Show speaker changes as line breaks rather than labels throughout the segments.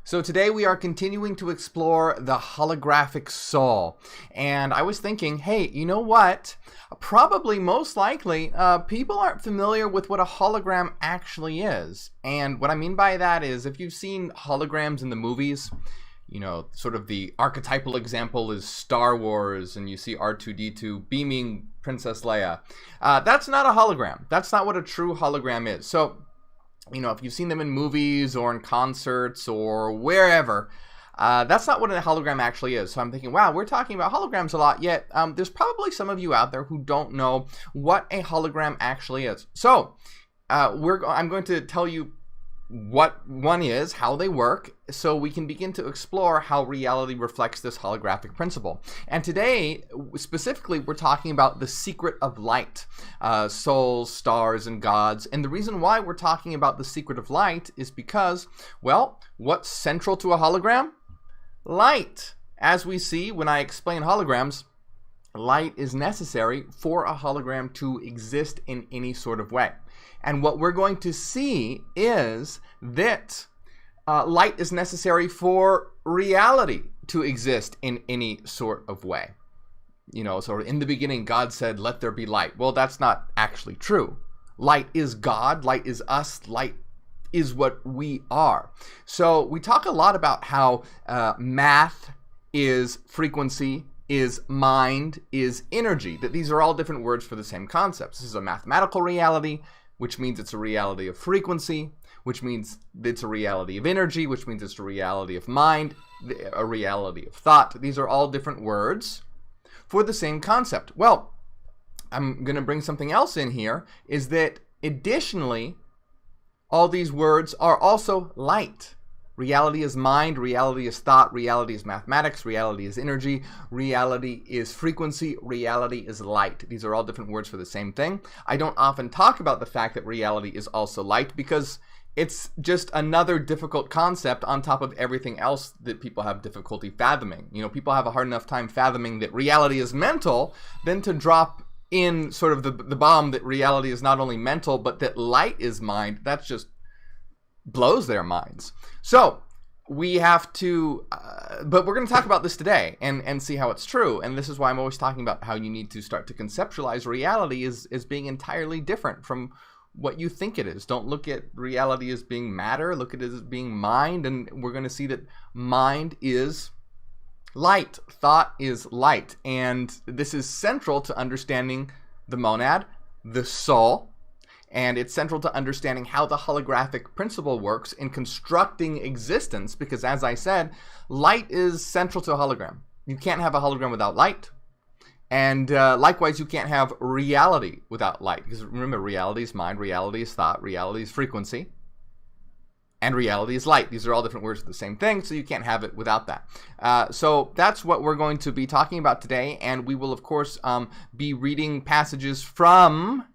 So today we are continuing to explore the holographic soul. And I was thinking, hey, you know what? Probably most likely people aren't familiar with what a hologram actually is. And what I mean by that is if you've seen holograms in the movies, you know, sort of the archetypal example is Star Wars and you see R2-D2 beaming Princess Leia. That's not a hologram. That's not what a true hologram is. So, you know, if you've seen them in movies or in concerts or wherever, that's not what a hologram actually is. So I'm thinking, wow, we're talking about holograms a lot, yet there's probably some of you out there who don't know what a hologram actually is. So I'm going to tell you what one is, how they work, so we can begin to explore how reality reflects this holographic principle. And today, specifically, we're talking about the secret of light, souls, stars, and gods. And the reason why we're talking about the secret of light is because, well, what's central to a hologram? Light. As we see when I explain holograms, light is necessary for a hologram to exist in any sort of way. And what we're going to see is that light is necessary for reality to exist in any sort of way. You know, so in the beginning, God said, let there be light. Well, that's not actually true. Light is God, light is us, light is what we are. So we talk a lot about how math is frequency, is mind, is energy, that these are all different words for the same concepts. This is a mathematical reality, which means it's a reality of frequency, which means it's a reality of energy, which means it's a reality of mind, a reality of thought. These are all different words for the same concept. Well, I'm going to bring something else in here, is that additionally, all these words are also light. Reality is mind, reality is thought, reality is mathematics, reality is energy, reality is frequency, reality is light. These are all different words for the same thing. I don't often talk about the fact that reality is also light because it's just another difficult concept on top of everything else that people have difficulty fathoming. You know, people have a hard enough time fathoming that reality is mental than to drop in sort of the bomb that reality is not only mental, but that light is mind. That's just blows their minds. So we have to, but we're going to talk about this today and see how it's true. And this is why I'm always talking about how you need to start to conceptualize reality as being entirely different from what you think it is. Don't look at reality as being matter. Look at it as being mind. And we're going to see that mind is light. Thought is light. And this is central to understanding the monad, the soul, and it's central to understanding how the holographic principle works in constructing existence, because as I said, light is central to a hologram. You can't have a hologram without light. And likewise, you can't have reality without light. Because remember, reality is mind, reality is thought, reality is frequency, and reality is light. These are all different words for the same thing, so you can't have it without that. So that's what we're going to be talking about today. And we will, of course, be reading passages from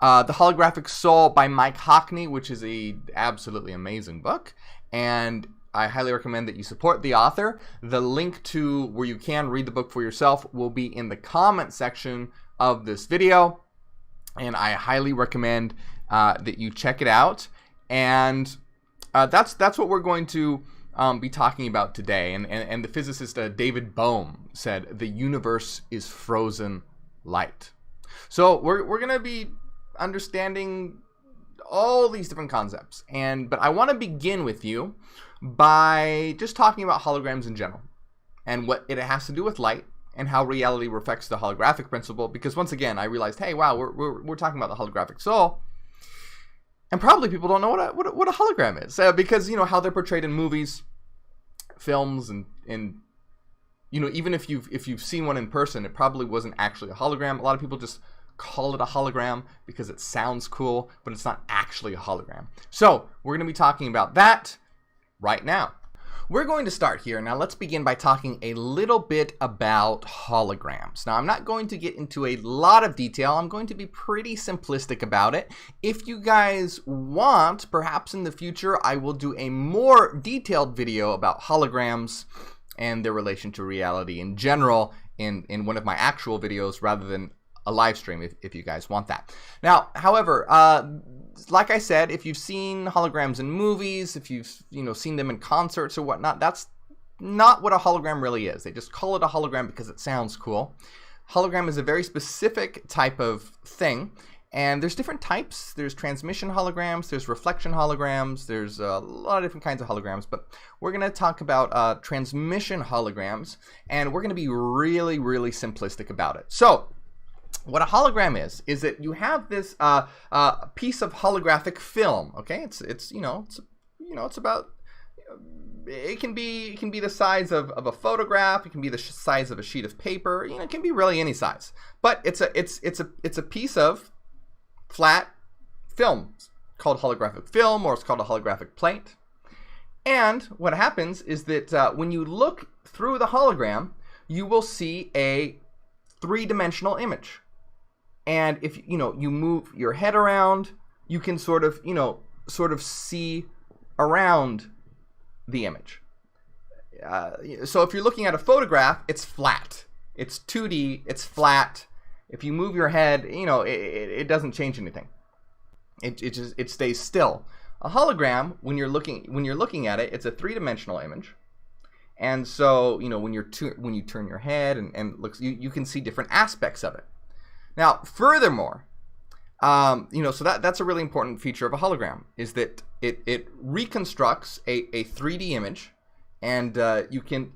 The Holographic Soul by Mike Hockney, which is a absolutely amazing book, and I highly recommend that you support the author. The link to where you can read the book for yourself will be in the comment section of this video, and I highly recommend that you check it out. And that's what we're going to be talking about today. And the physicist David Bohm said the universe is frozen light. So we're going to be understanding all these different concepts, but I want to begin with you by just talking about holograms in general and what it has to do with light and how reality reflects the holographic principle. Because once again, I realized, hey, wow, we're talking about the holographic soul, and probably people don't know what a hologram is because you know how they're portrayed in movies, films, and you know, even if you've seen one in person, it probably wasn't actually a hologram. A lot of people just call it a hologram because it sounds cool, but it's not actually a hologram. So we're going to be talking about that right now. We're going to start here. Now let's begin by talking a little bit about holograms. Now I'm not going to get into a lot of detail. I'm going to be pretty simplistic about it. If you guys want, perhaps in the future, I will do a more detailed video about holograms and their relation to reality in general in one of my actual videos rather than a live stream if you guys want that. Now, however, like I said, if you've seen holograms in movies, if you've seen them in concerts or whatnot, that's not what a hologram really is. They just call it a hologram because it sounds cool. Hologram is a very specific type of thing, and there's different types. There's transmission holograms, there's reflection holograms, there's a lot of different kinds of holograms, but we're going to talk about transmission holograms, and we're going to be really, really simplistic about it. So what a hologram is that you have this piece of holographic film. Okay, it's about, it can be the size of a photograph. It can be the size of a sheet of paper. It can be really any size. But it's a piece of flat film called holographic film, or it's called a holographic plate. And what happens is that when you look through the hologram, you will see a three-dimensional image. And if you move your head around, you can sort of see around the image. So if you're looking at a photograph, it's flat. It's 2D, it's flat. If you move your head, it doesn't change anything. It stays still. A hologram, when you're looking at it, it's a three-dimensional image. And so, when you turn your head and looks, you can see different aspects of it. Now, furthermore, so that's a really important feature of a hologram, is that it reconstructs a 3D image, and you can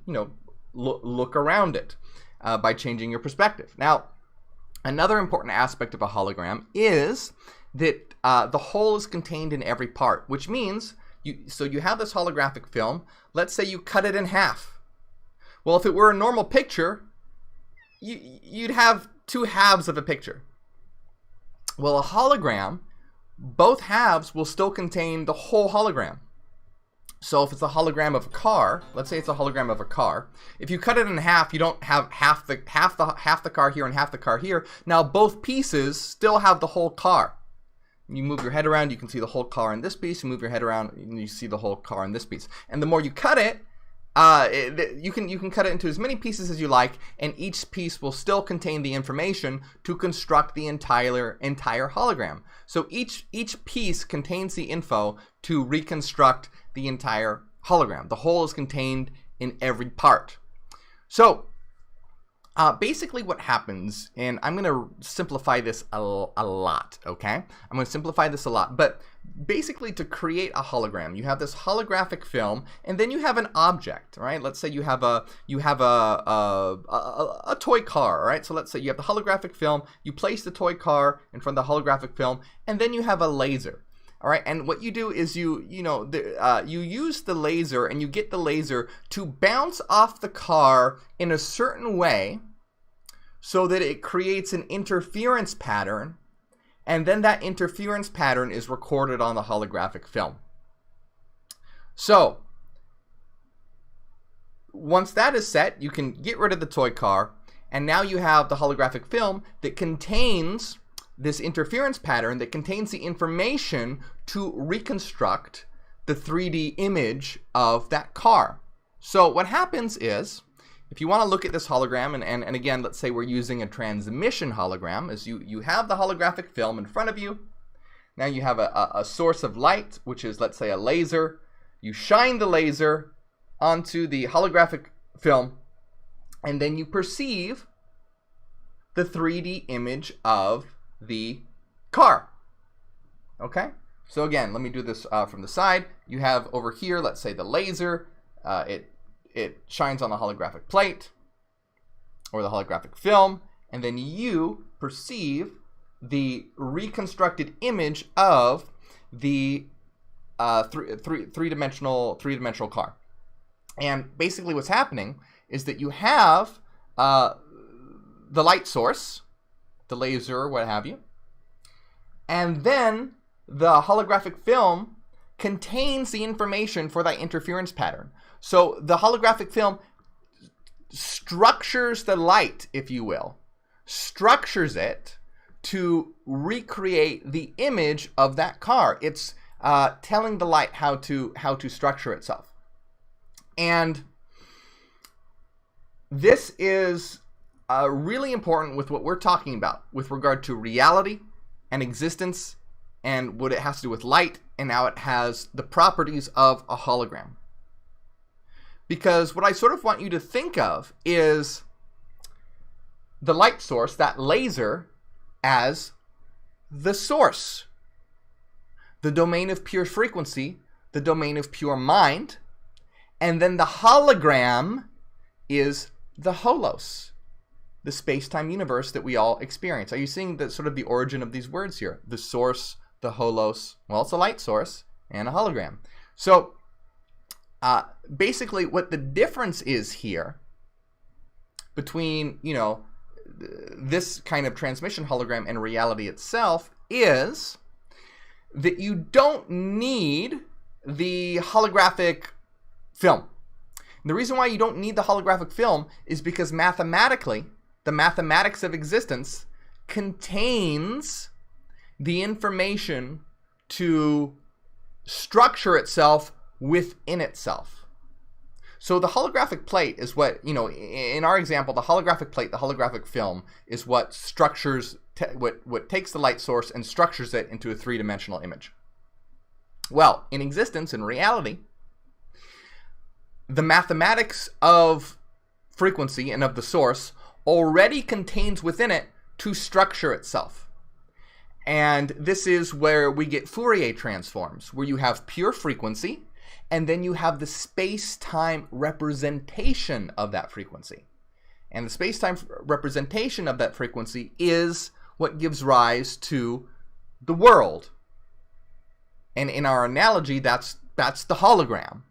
look around it by changing your perspective. Now, another important aspect of a hologram is that the whole is contained in every part, which means you have this holographic film. Let's say you cut it in half. Well, if it were a normal picture, you'd have two halves of a picture. Well, a hologram, both halves will still contain the whole hologram. So if it's a hologram of a car, let's say it's a hologram of a car, if you cut it in half, you don't have half the car here and half the car here. Now both pieces still have the whole car. You move your head around, you can see the whole car in this piece. You move your head around, and you see the whole car in this piece. And the more you cut it, you can cut it into as many pieces as you like, and each piece will still contain the information to construct the entire hologram. So each piece contains the info to reconstruct the entire hologram. The whole is contained in every part. So basically what happens, and I'm going to simplify this a lot, okay? I'm going to simplify this a lot, but basically to create a hologram, you have this holographic film, and then you have an object, right? Let's say you have a toy car, right? So let's say you have the holographic film, you place the toy car in front of the holographic film, and then you have a laser. All right, and what you do is you use the laser, and you get the laser to bounce off the car in a certain way so that it creates an interference pattern, and then that interference pattern is recorded on the holographic film. So once that is set, you can get rid of the toy car, and now you have the holographic film that contains this interference pattern that contains the information to reconstruct the 3D image of that car. So what happens is, if you want to look at this hologram, and again, let's say we're using a transmission hologram, is you have the holographic film in front of you. Now you have a source of light, which is, let's say, a laser. You shine the laser onto the holographic film, and then you perceive the 3D image of the car. Okay, so again, let me do this from the side. You have over here, let's say, the laser. It shines on the holographic plate or the holographic film, and then you perceive the reconstructed image of the three-dimensional car. And basically what's happening is that you have the light source, the laser, what have you, and then the holographic film contains the information for that interference pattern. So the holographic film structures the light, if you will, structures it to recreate the image of that car. It's telling the light how to structure itself. And this is really important with what we're talking about with regard to reality and existence and what it has to do with light, and now it has the properties of a hologram. Because what I sort of want you to think of is the light source, that laser, as the source, the domain of pure frequency, the domain of pure mind, and then the hologram is the holos, the space-time universe that we all experience. Are you seeing the sort of the origin of these words here? The source, the holos, well, it's a light source and a hologram. So basically what the difference is here between, this kind of transmission hologram and reality itself is that you don't need the holographic film. And the reason why you don't need the holographic film is because mathematically, the mathematics of existence contains the information to structure itself within itself. So the holographic plate is what, in our example, the holographic plate, the holographic film, is what structures, what takes the light source and structures it into a three-dimensional image. Well, in existence, in reality, the mathematics of frequency and of the source already contains within it to structure itself. And this is where we get Fourier transforms, where you have pure frequency, and then you have the space-time representation of that frequency. And the space-time representation of that frequency is what gives rise to the world. And in our analogy, that's the hologram.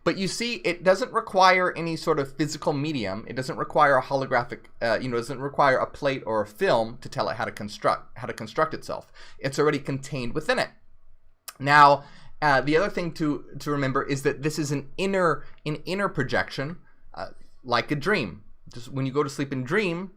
But you see, it doesn't require any sort of physical medium. It doesn't require a holographic, it doesn't require a plate or a film to tell it how to construct itself. It's already contained within it. Now, the other thing to remember is that this is an inner projection, like a dream. Just when you go to sleep and dream,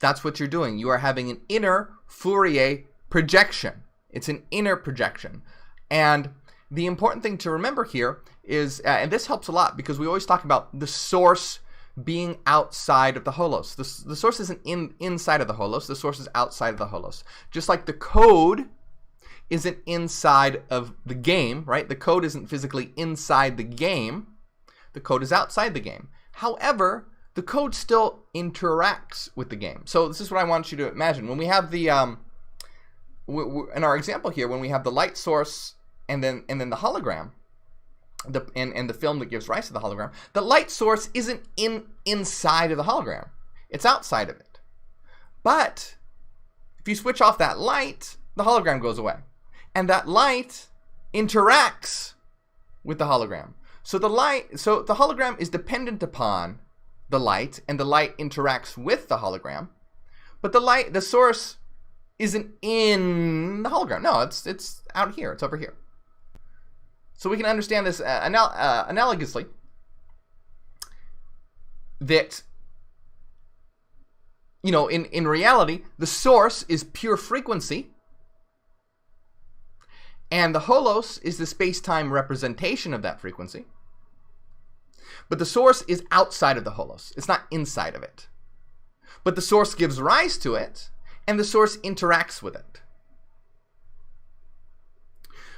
that's what you're doing. You are having an inner Fourier projection. It's an inner projection. And the important thing to remember here is, and this helps a lot because we always talk about the source being outside of the holos. The source isn't inside of the holos. The source is outside of the holos. Just like the code isn't inside of the game, right? The code isn't physically inside the game. The code is outside the game. However, the code still interacts with the game. So this is what I want you to imagine. When we have the, in our example here, when we have the light source and then the hologram, and the film that gives rise to the hologram, the light source isn't inside of the hologram. It's outside of it. But if you switch off that light, the hologram goes away. And that light interacts with the hologram. So the hologram is dependent upon the light, and the light interacts with the hologram. But the source isn't in the hologram. No, it's out here. It's over here. So we can understand this analogously, that, in reality, the source is pure frequency, and the holos is the space-time representation of that frequency. But the source is outside of the holos. It's not inside of it. But the source gives rise to it, and the source interacts with it.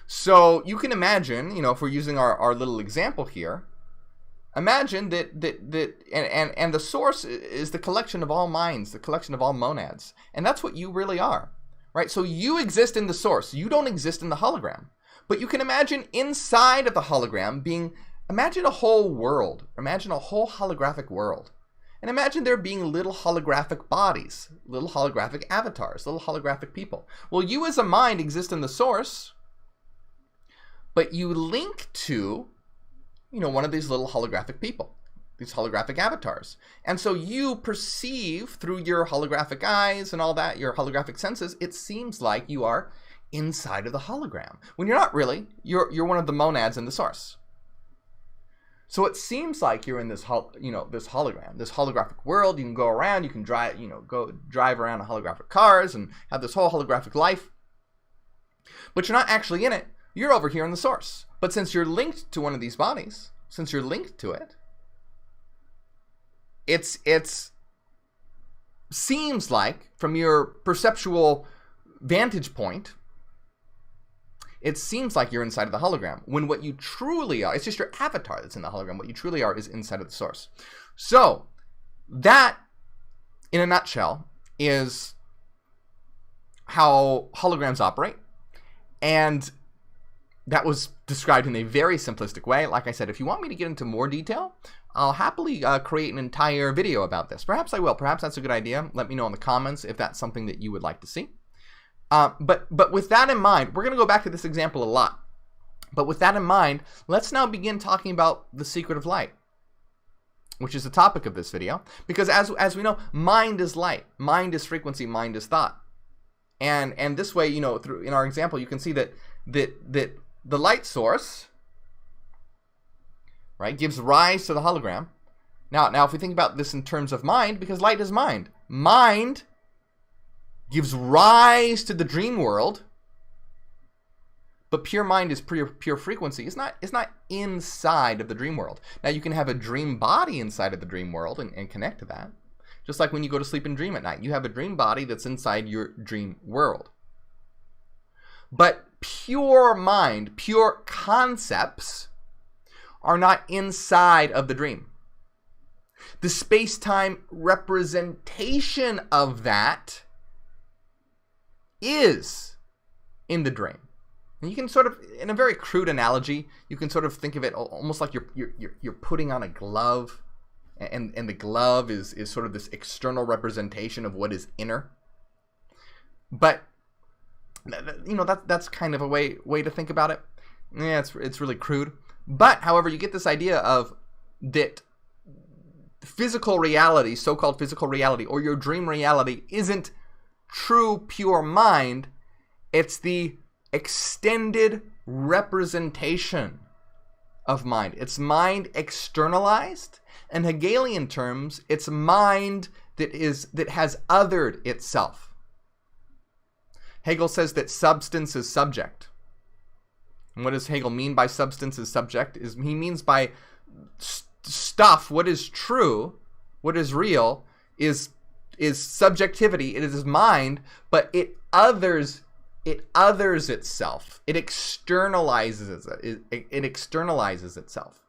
So you can imagine, if we're using our little example here, imagine that and the source is the collection of all minds, the collection of all monads. And that's what you really are, right? So you exist in the source. You don't exist in the hologram. But you can imagine inside of the hologram imagine a whole world. Imagine a whole holographic world. And imagine there being little holographic bodies, little holographic avatars, little holographic people. Well, you as a mind exist in the source, but you link to, one of these little holographic people, these holographic avatars. And so you perceive through your holographic eyes and all that, your holographic senses, it seems like you are inside of the hologram. When you're not really, you're one of the monads in the source. So it seems like you're in this, this hologram, this holographic world. You can go around, you can drive, drive around in holographic cars and have this whole holographic life. But you're not actually in it. You're over here in the source. But since you're linked to one of these bodies, since you're linked to it, it's seems like, from your perceptual vantage point, it seems like you're inside of the hologram, when what you truly are, it's just your avatar that's in the hologram. What you truly are is inside of the source. So that, in a nutshell, is how holograms operate. And that was described in a very simplistic way. Like I said, if you want me to get into more detail, I'll happily create an entire video about this. Perhaps I will. Perhaps that's a good idea. Let me know in the comments if that's something that you would like to see. But with that in mind, we're going to go back to this example a lot. But with that in mind, let's now begin talking about the secret of light, which is the topic of this video. Because as we know, mind is light, mind is frequency, mind is thought. And this way, you know, through in our example, you can see that the light source, right, gives rise to the hologram. Now, if we think about this in terms of mind, because light is mind, mind gives rise to the dream world, but pure mind is pure frequency. It's not inside of the dream world. Now, you can have a dream body inside of the dream world and connect to that. Just like when you go to sleep and dream at night, you have a dream body that's inside your dream world. But pure mind, pure concepts are not inside of the dream. The space-time representation of that is in the dream. And you can sort of, in a very crude analogy, you can sort of think of it almost like you're putting on a glove, and the glove is sort of this external representation of what is inner. But you know, that's kind of a way to think about it. Yeah, it's really crude. But however, you get this idea of that physical reality, so-called physical reality, or your dream reality, isn't true pure mind. It's the extended representation of mind. It's mind externalized. In Hegelian terms, it's mind that has othered itself. Hegel says that substance is subject. And what does Hegel mean by substance is subject? He means by stuff, what is true, what is real, is subjectivity. It is mind, but it others itself. It externalizes itself.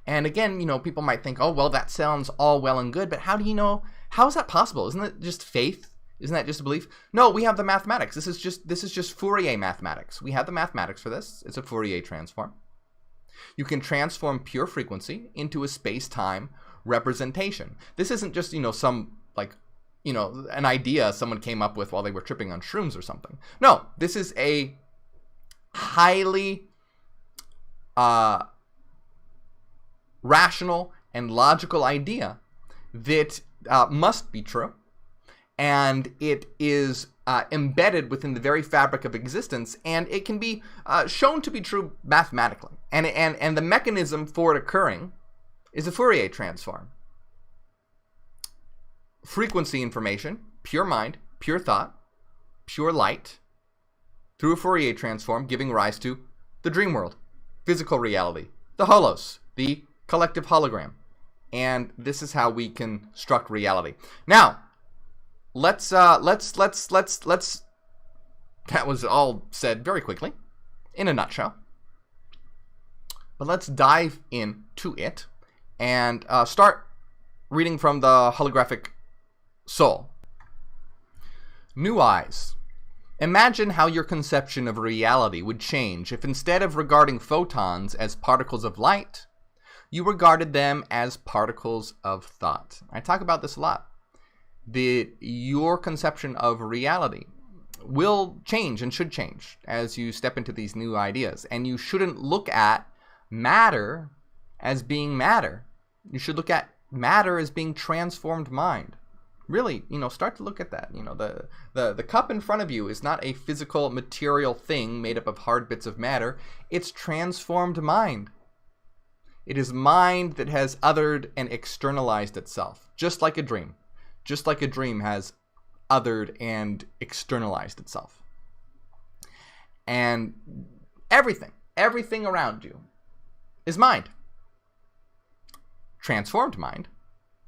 And again, you know, people might think, oh, well, that sounds all well and good, but how do you know? How is that possible? Isn't it just faith? Isn't that just a belief? No, we have the mathematics. This is just Fourier mathematics. We have the mathematics for this. It's a Fourier transform. You can transform pure frequency into a space-time representation. This isn't just, you know, some, like, you know, an idea someone came up with while they were tripping on shrooms or something. No, this is a highly rational and logical idea that must be true, and it is embedded within the very fabric of existence, and it can be shown to be true mathematically. And the mechanism for it occurring is a Fourier transform. Frequency information, pure mind, pure thought, pure light, through a Fourier transform, giving rise to the dream world, physical reality, the holos, the collective hologram. And this is how we construct reality. Now, let's that was all said very quickly, in a nutshell. But let's dive into it and start reading from the Holographic Soul. New eyes. Imagine how your conception of reality would change if instead of regarding photons as particles of light, you regarded them as particles of thought. I talk about this a lot. Your conception of reality will change and should change as you step into these new ideas. And you shouldn't look at matter as being matter. You should look at matter as being transformed mind. Really, you know, start to look at that. You know, the cup in front of you is not a physical material thing made up of hard bits of matter. It's transformed mind. It is mind that has othered and externalized itself, just like a dream. Just like a dream has othered and externalized itself. And everything around you is mind. Transformed mind,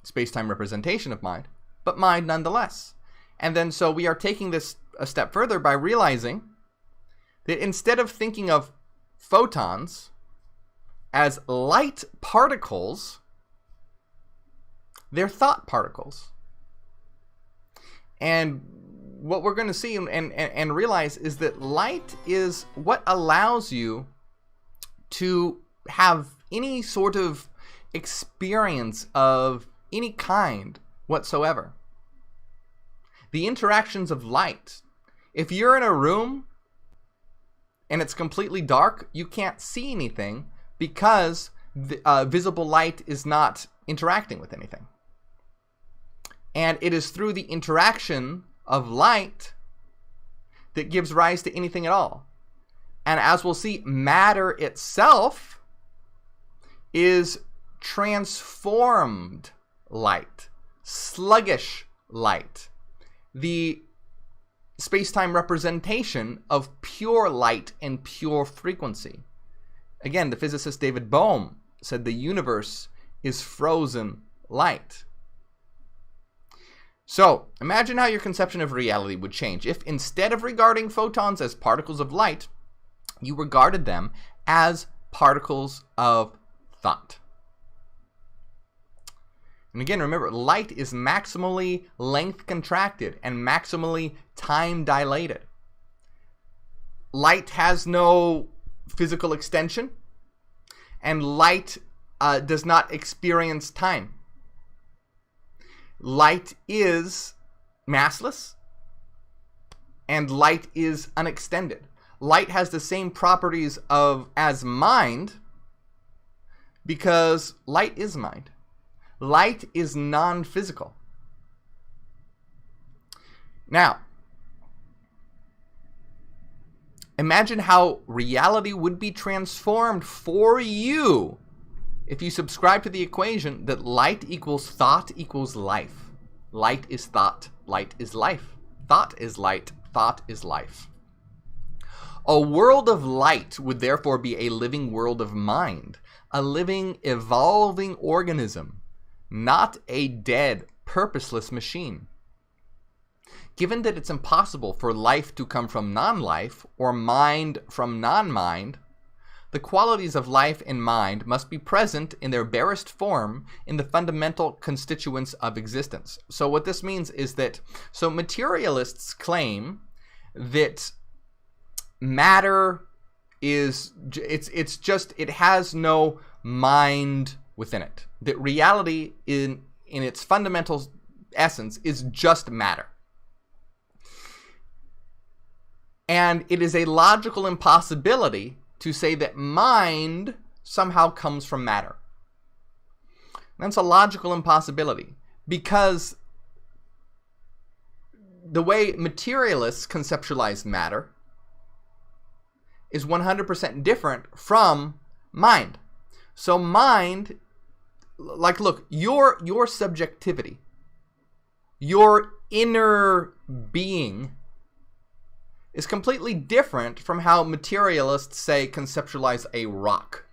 space-time representation of mind, but mind nonetheless. And then so we are taking this a step further by realizing that instead of thinking of photons as light particles, they're thought particles. And what we're going to see and realize is that light is what allows you to have any sort of experience of any kind whatsoever. The interactions of light. If you're in a room and it's completely dark, you can't see anything because the visible light is not interacting with anything. And it is through the interaction of light that gives rise to anything at all. And as we'll see, matter itself is transformed light, sluggish light, the space-time representation of pure light and pure frequency. Again, the physicist David Bohm said the universe is frozen light. So, imagine how your conception of reality would change if instead of regarding photons as particles of light, you regarded them as particles of thought. And again, remember, light is maximally length contracted and maximally time dilated. Light has no physical extension, and light does not experience time. Light is massless, and light is unextended. Light has the same properties as mind because light is mind. Light is non-physical. Now, imagine how reality would be transformed for you if you subscribe to the equation that light equals thought equals life. Light is thought, light is life. Thought is light, thought is life. A world of light would therefore be a living world of mind, a living, evolving organism, not a dead, purposeless machine. Given that it's impossible for life to come from non-life or mind from non-mind, the qualities of life and mind must be present in their barest form in the fundamental constituents of existence. So what this means is that, materialists claim that matter is, it has no mind within it. That reality in its fundamental essence is just matter. And it is a logical impossibility to say that mind somehow comes from matter. That's a logical impossibility because the way materialists conceptualize matter is 100% different from mind. So mind, like, look, your subjectivity, your inner being is completely different from how materialists, say, conceptualize a rock.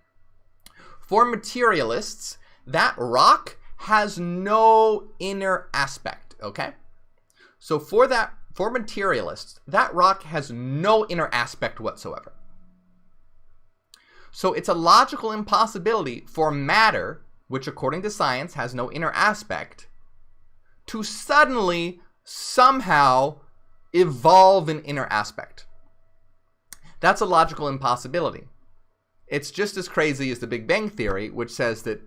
For materialists, that rock has no inner aspect, okay? So for materialists, that rock has no inner aspect whatsoever. So it's a logical impossibility for matter, which according to science has no inner aspect, to suddenly somehow evolve an inner aspect. That's a logical impossibility. It's just as crazy as the Big Bang Theory, which says that,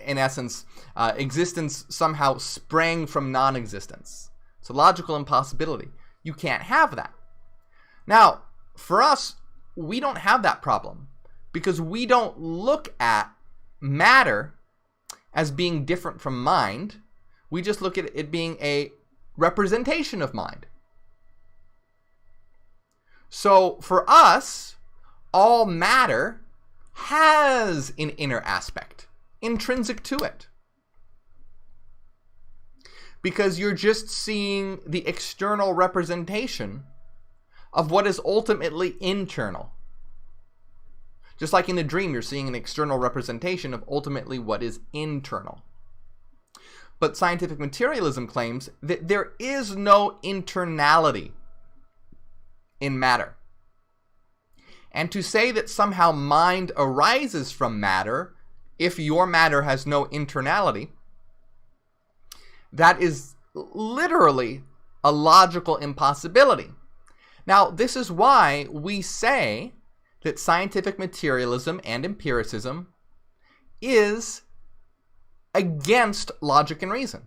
in essence, existence somehow sprang from non-existence. It's a logical impossibility. You can't have that. Now, for us, we don't have that problem because we don't look at matter as being different from mind. We just look at it being a representation of mind. So for us, all matter has an inner aspect intrinsic to it. Because you're just seeing the external representation of what is ultimately internal. Just like in the dream, you're seeing an external representation of ultimately what is internal. But scientific materialism claims that there is no internality in matter. And to say that somehow mind arises from matter, if your matter has no internality, that is literally a logical impossibility. Now, this is why we say that scientific materialism and empiricism is against logic and reason.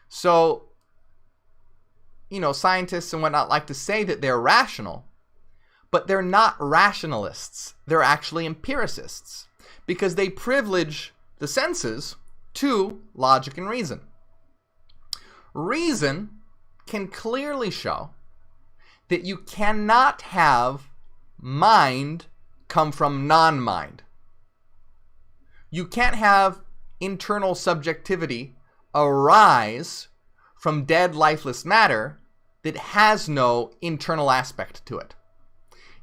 So, scientists and whatnot like to say that they're rational, but they're not rationalists. They're actually empiricists because they privilege the senses to logic and reason. Reason can clearly show that you cannot have mind come from non-mind. You can't have internal subjectivity arise from dead, lifeless matter that has no internal aspect to it.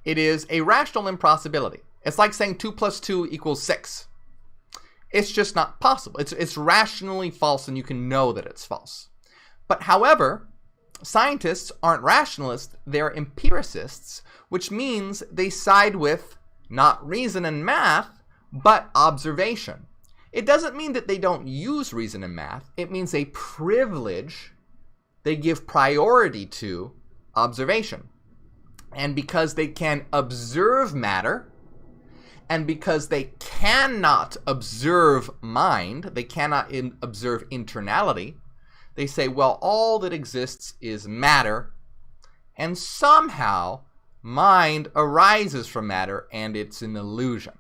It is a rational impossibility. It's like saying 2 + 2 = 6. It's just not possible. It's rationally false, and you can know that it's false. But however, scientists aren't rationalists, they're empiricists, which means they side with not reason and math, but observation. It doesn't mean that they don't use reason and math. It means they give priority to observation. And because they can observe matter, and because they cannot observe mind, they cannot observe internality, they say, well, all that exists is matter, and somehow mind arises from matter, and it's an illusion.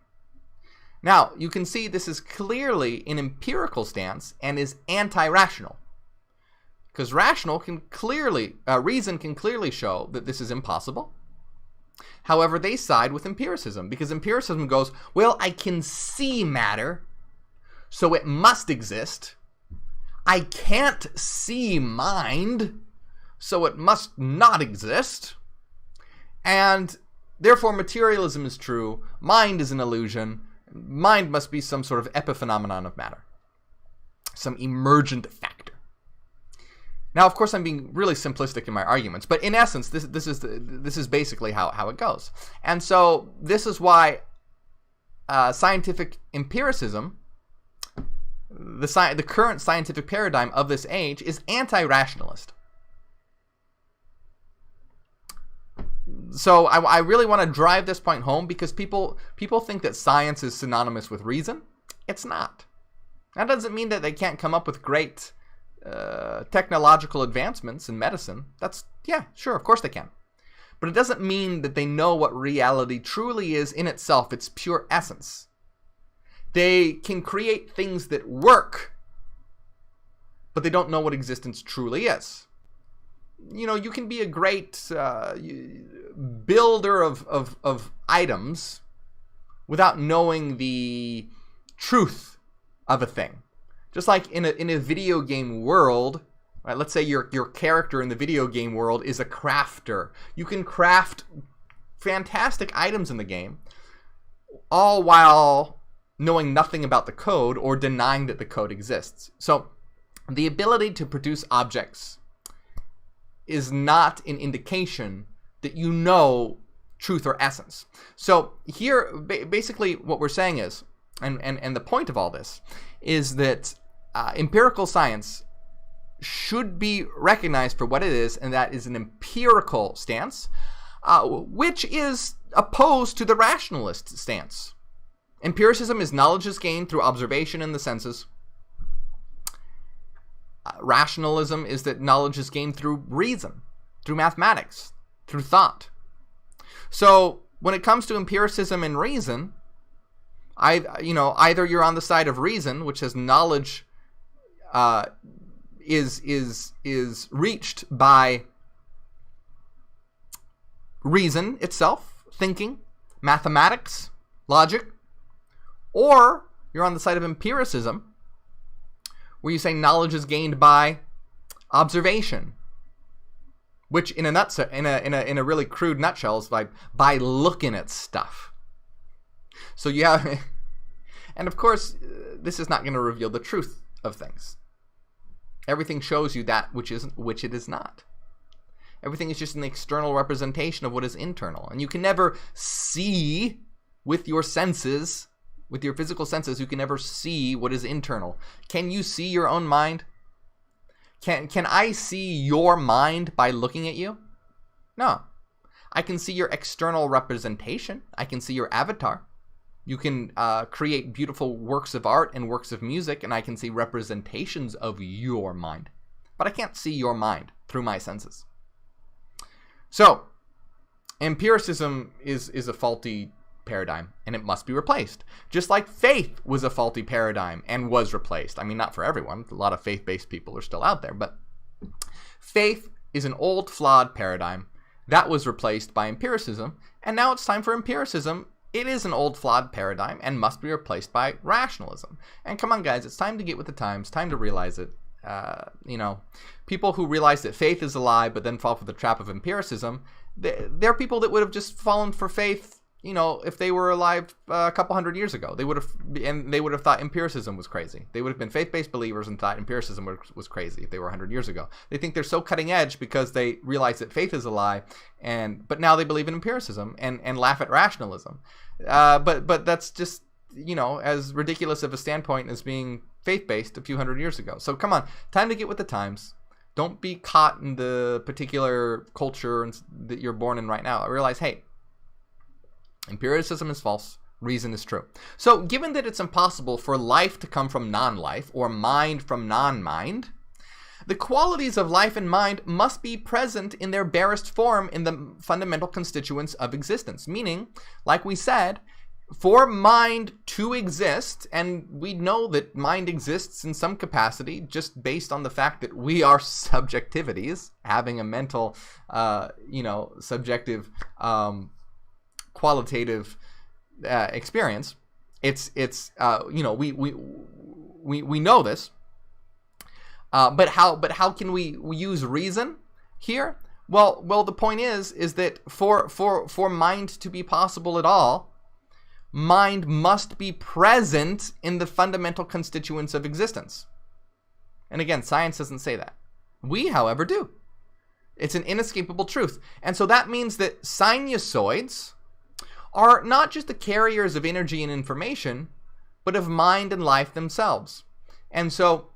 Now, you can see this is clearly an empirical stance and is anti-rational. Because reason can clearly show that this is impossible. However, they side with empiricism, because empiricism goes, well, I can see matter, so it must exist. I can't see mind, so it must not exist. And therefore, materialism is true. Mind is an illusion. Mind must be some sort of epiphenomenon of matter, some emergent factor. Now, of course, I'm being really simplistic in my arguments, but in essence, this is basically how it goes. And so this is why scientific empiricism, the current scientific paradigm of this age, is anti-rationalist. So I really want to drive this point home, because people think that science is synonymous with reason. It's not. That doesn't mean that they can't come up with great technological advancements in medicine. Yeah, sure, of course they can. But it doesn't mean that they know what reality truly is in itself, its pure essence. They can create things that work, but they don't know what existence truly is. You can be a great builder of items without knowing the truth of a thing. Just like in a video game world, right? Let's say your character in the video game world is a crafter. You can craft fantastic items in the game, all while knowing nothing about the code or denying that the code exists. So the ability to produce objects is not an indication that you know truth or essence. So here, basically what we're saying is, and the point of all this, is that empirical science should be recognized for what it is, and that is an empirical stance, which is opposed to the rationalist stance. Empiricism is knowledge is gained through observation in the senses. Rationalism is that knowledge is gained through reason, through mathematics, through thought. So when it comes to empiricism and reason, either you're on the side of reason, which says knowledge is reached by reason itself, thinking, mathematics, logic, or you're on the side of empiricism, where you say knowledge is gained by observation, which in a really crude nutshell is by looking at stuff. So you have, and of course, this is not going to reveal the truth of things. Everything shows you that which it is not. Everything is just an external representation of what is internal. And you can never see with your senses, with your physical senses, you can never see what is internal. Can you see your own mind? Can I see your mind by looking at you? No. I can see your external representation. I can see your avatar. You can create beautiful works of art and works of music, and I can see representations of your mind. But I can't see your mind through my senses. So, empiricism is a faulty paradigm, and it must be replaced. Just like faith was a faulty paradigm and was replaced. I mean, not for everyone. A lot of faith-based people are still out there, but faith is an old, flawed paradigm that was replaced by empiricism, and now it's time for empiricism. It is an old, flawed paradigm and must be replaced by rationalism. And come on, guys, it's time to get with the times, time to realize it. People who realize that faith is a lie but then fall for the trap of empiricism, they're people that would have just fallen for faith, if they were alive a couple hundred years ago. They would have thought empiricism was crazy. They would have been faith-based believers and thought empiricism was crazy if they were 100 years ago. They think they're so cutting edge because they realize that faith is a lie, but now they believe in empiricism and laugh at rationalism. But that's just, as ridiculous of a standpoint as being faith-based a few hundred years ago. So come on, time to get with the times. Don't be caught in the particular culture that you're born in right now. Realize, hey, empiricism is false. Reason is true. So given that it's impossible for life to come from non-life or mind from non-mind, the qualities of life and mind must be present in their barest form in the fundamental constituents of existence. Meaning, like we said, for mind to exist, and we know that mind exists in some capacity just based on the fact that we are subjectivities, having a mental, subjective, qualitative experience. We know this. But how can we use reason here? Well, the point is that for mind to be possible at all, mind must be present in the fundamental constituents of existence. And again, science doesn't say that. We, however, do. It's an inescapable truth. And so that means that sinusoids are not just the carriers of energy and information, but of mind and life themselves. And so,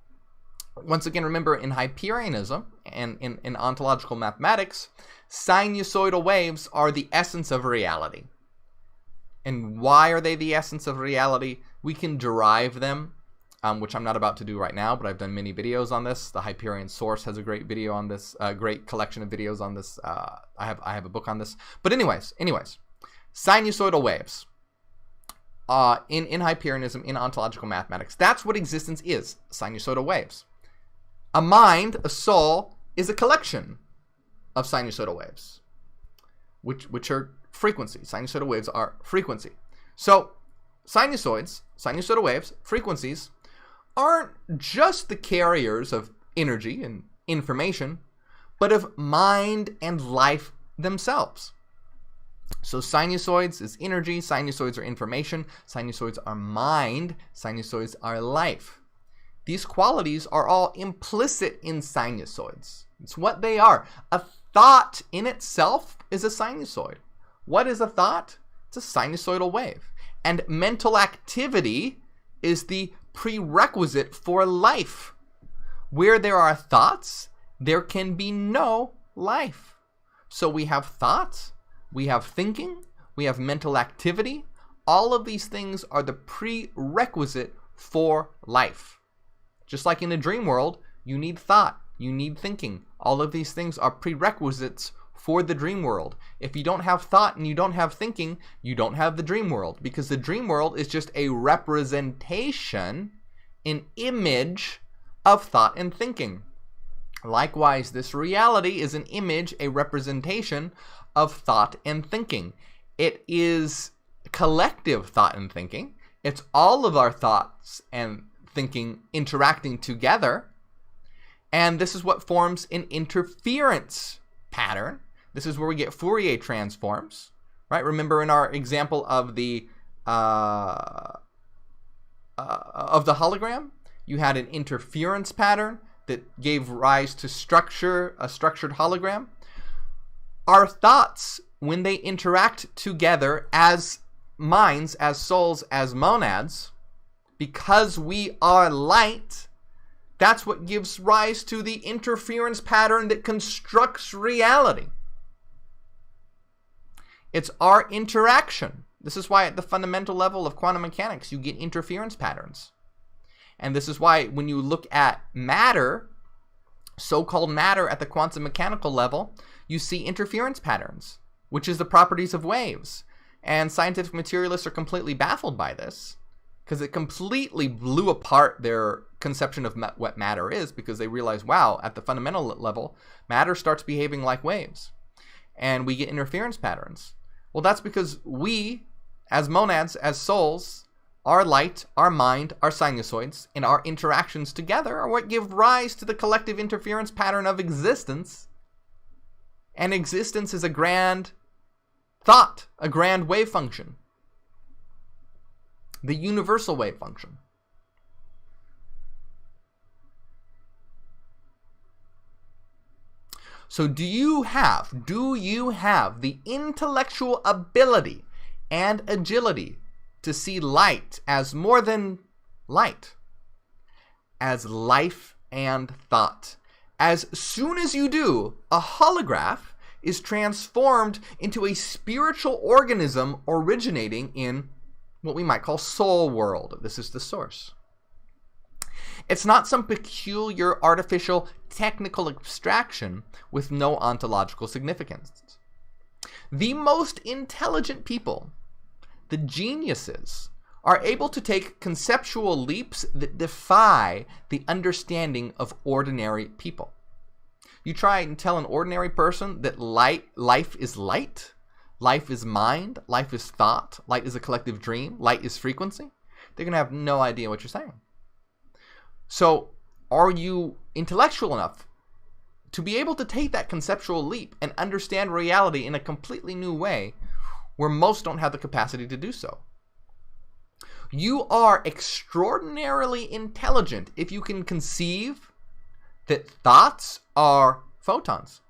once again, remember, in Hyperianism and in ontological mathematics, sinusoidal waves are the essence of reality. And why are they the essence of reality? We can derive them, which I'm not about to do right now, but I've done many videos on this. The Hyperion Source has a great video on this, a great collection of videos on this. I have a book on this. But anyways, sinusoidal waves in Hyperionism, in ontological mathematics, that's what existence is, sinusoidal waves. A mind, a soul, is a collection of sinusoidal waves, which are frequency. Sinusoidal waves are frequency. So sinusoidal waves, frequencies, aren't just the carriers of energy and information, but of mind and life themselves. So sinusoids is energy, sinusoids are information, sinusoids are mind, sinusoids are life. These qualities are all implicit in sinusoids. It's what they are. A thought in itself is a sinusoid. What is a thought? It's a sinusoidal wave. And mental activity is the prerequisite for life. Where there are thoughts, there can be no life. So we have thoughts, we have thinking, we have mental activity. All of these things are the prerequisite for life. Just like in the dream world, you need thought, you need thinking. All of these things are prerequisites for the dream world. If you don't have thought and you don't have thinking, you don't have the dream world, because the dream world is just a representation, an image of thought and thinking. Likewise, this reality is an image, a representation of thought and thinking. It is collective thought and thinking. It's all of our thoughts and thinking interacting together. And this is what forms an interference pattern. This is where we get Fourier transforms, right? Remember in our example of the of the hologram, you had an interference pattern that gave rise to a structured hologram. Our thoughts, when they interact together as minds, as souls, as monads, because we are light, that's what gives rise to the interference pattern that constructs reality. It's our interaction. This is why at the fundamental level of quantum mechanics, you get interference patterns. And this is why when you look at matter, so-called matter at the quantum mechanical level, you see interference patterns, which is the properties of waves. And scientific materialists are completely baffled by this because it completely blew apart their conception of what matter is, because they realize, wow, at the fundamental level, matter starts behaving like waves. And we get interference patterns. Well, that's because we, as monads, as souls, our light, our mind, our sinusoids, and our interactions together are what give rise to the collective interference pattern of existence. And existence is a grand thought, a grand wave function. The universal wave function. So do you have the intellectual ability and agility to see light as more than light, as life and thought? As soon as you do, a holograph is transformed into a spiritual organism originating in what we might call soul world. This is the source. It's not some peculiar artificial technical abstraction with no ontological significance. The most intelligent people, the geniuses, are able to take conceptual leaps that defy the understanding of ordinary people. You try and tell an ordinary person that life is light, life is mind, life is thought, light is a collective dream, light is frequency, they're going to have no idea what you're saying. So, are you intellectual enough to be able to take that conceptual leap and understand reality in a completely new way where most don't have the capacity to do so? You are extraordinarily intelligent if you can conceive that thoughts are photons,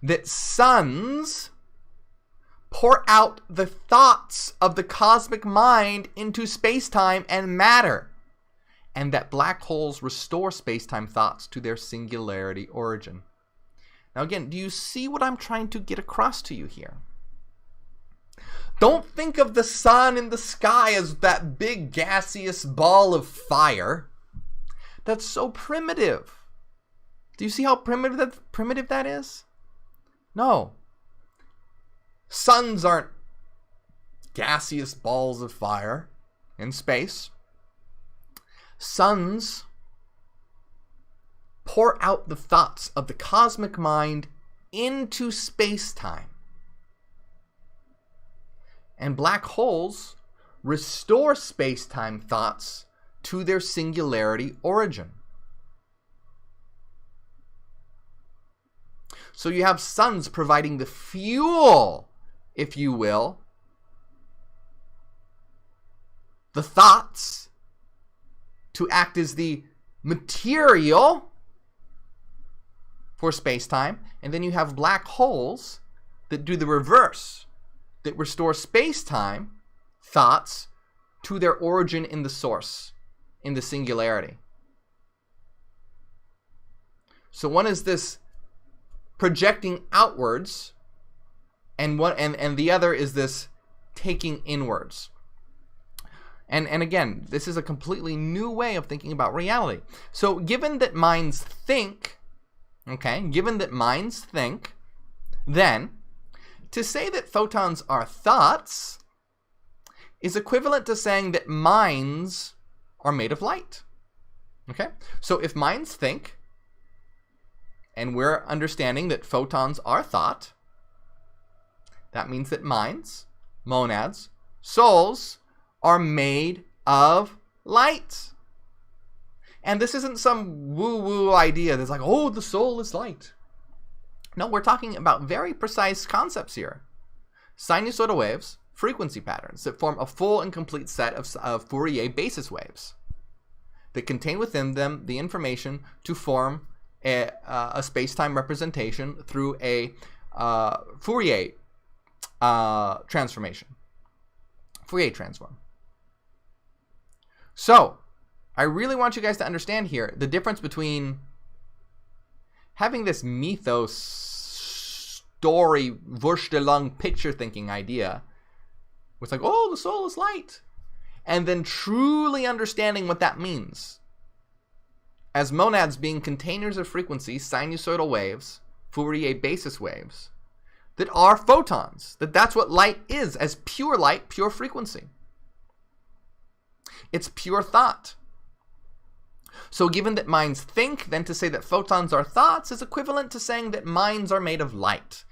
that suns pour out the thoughts of the cosmic mind into space-time and matter, and that black holes restore space-time thoughts to their singularity origin. Now again, do you see what I'm trying to get across to you here? Don't think of the sun in the sky as that big gaseous ball of fire. That's so primitive. Do you see how primitive that is? No. Suns aren't gaseous balls of fire in space. Suns pour out the thoughts of the cosmic mind into space-time. And black holes restore space-time thoughts to their singularity origin. So you have suns providing the fuel, if you will, the thoughts to act as the material for space-time, and then you have black holes that do the reverse, that restore space-time thoughts to their origin in the source, in the singularity. So one is this projecting outwards, and the other is this taking inwards. And again, this is a completely new way of thinking about reality. So given that minds think, then to say that photons are thoughts is equivalent to saying that minds are made of light. Okay? So if minds think, and we're understanding that photons are thought, that means that minds, monads, souls are made of light. And this isn't some woo-woo idea that's like, oh, the soul is light. No, we're talking about very precise concepts here. Sinusoidal waves, frequency patterns that form a full and complete set of Fourier basis waves that contain within them the information to form a space-time representation through a Fourier transformation. Fourier transform. So, I really want you guys to understand here the difference between having this mythos, story, Vorstellung, picture thinking idea, where it's like, oh, the soul is light, and then truly understanding what that means as monads being containers of frequency, sinusoidal waves, Fourier basis waves, that are photons, that's what light is, as pure light, pure frequency. It's pure thought. So given that minds think, then to say that photons are thoughts is equivalent to saying that minds are made of light,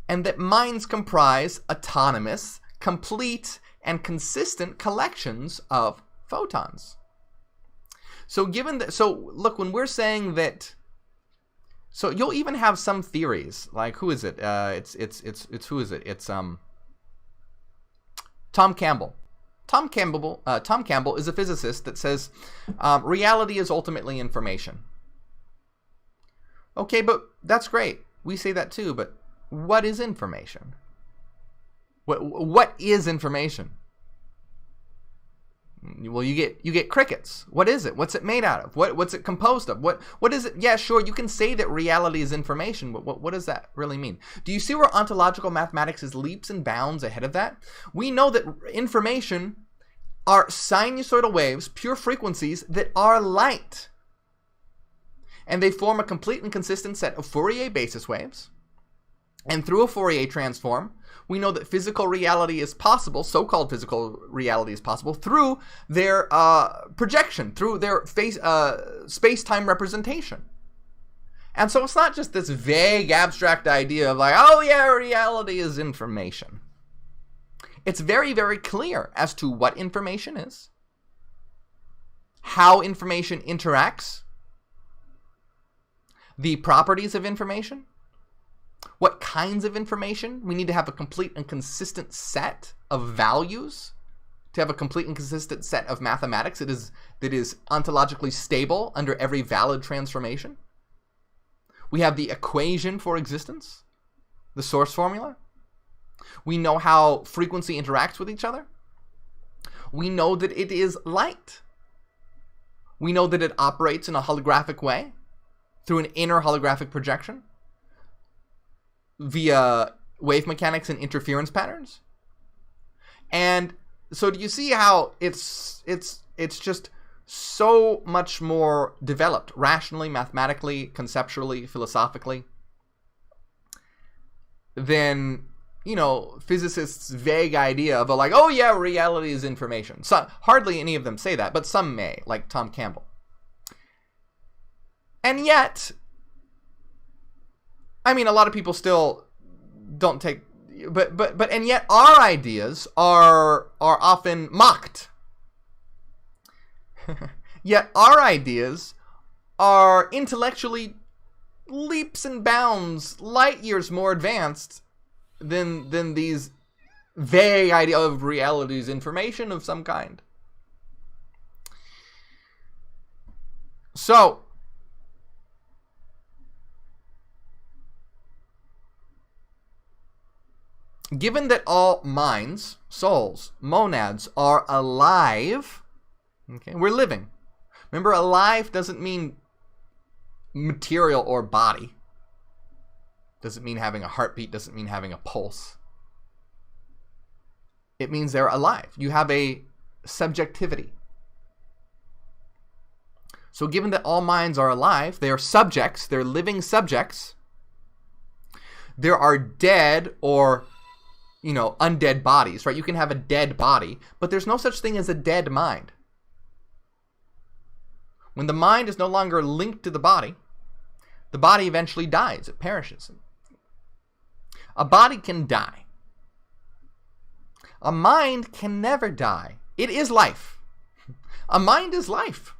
and that minds comprise autonomous, complete, and consistent collections of photons. So given that, so look, when we're saying that, so you'll even have some theories, like who is it? It's who is it? It's Tom Campbell. Tom Campbell is a physicist that says reality is ultimately information. Okay, but that's great. We say that too, but what is information? What is information? Well, you get crickets. What is it? What's it made out of? What's it composed of? What is it? Yeah, sure, you can say that reality is information, but what does that really mean? Do you see where ontological mathematics is leaps and bounds ahead of that? We know that information are sinusoidal waves, pure frequencies that are light. And they form a complete and consistent set of Fourier basis waves. And through a Fourier transform, we know that physical reality is possible, so-called physical reality is possible, through their projection, through their space-time representation. And so it's not just this vague, abstract idea of like, oh yeah, reality is information. It's very, very clear as to what information is, how information interacts, the properties of information, what kinds of information. We need to have a complete and consistent set of values to have a complete and consistent set of mathematics that is ontologically stable under every valid transformation. We have the equation for existence, the source formula. We know how frequency interacts with each other. We know that it is light. We know that it operates in a holographic way through an inner holographic projection via wave mechanics and interference patterns. And so do you see how it's just so much more developed rationally, mathematically, conceptually, philosophically than, you know, physicists' vague idea of like, oh yeah, reality is information. So hardly any of them say that, but some may, like Tom Campbell. And yet, I mean, a lot of people still don't take, but and yet our ideas are often mocked. Yet our ideas are intellectually leaps and bounds, light years more advanced than these vague idea of reality's information of some kind. So, given that all minds, souls, monads are alive, okay, we're living. Remember, alive doesn't mean material or body. Doesn't mean having a heartbeat, doesn't mean having a pulse. It means they're alive. You have a subjectivity. So given that all minds are alive, they are subjects, they're living subjects. There are dead or, you know, undead bodies, right? You can have a dead body, but there's no such thing as a dead mind. When the mind is no longer linked to the body eventually dies, it perishes. A body can die. A mind can never die. It is life. A mind is life.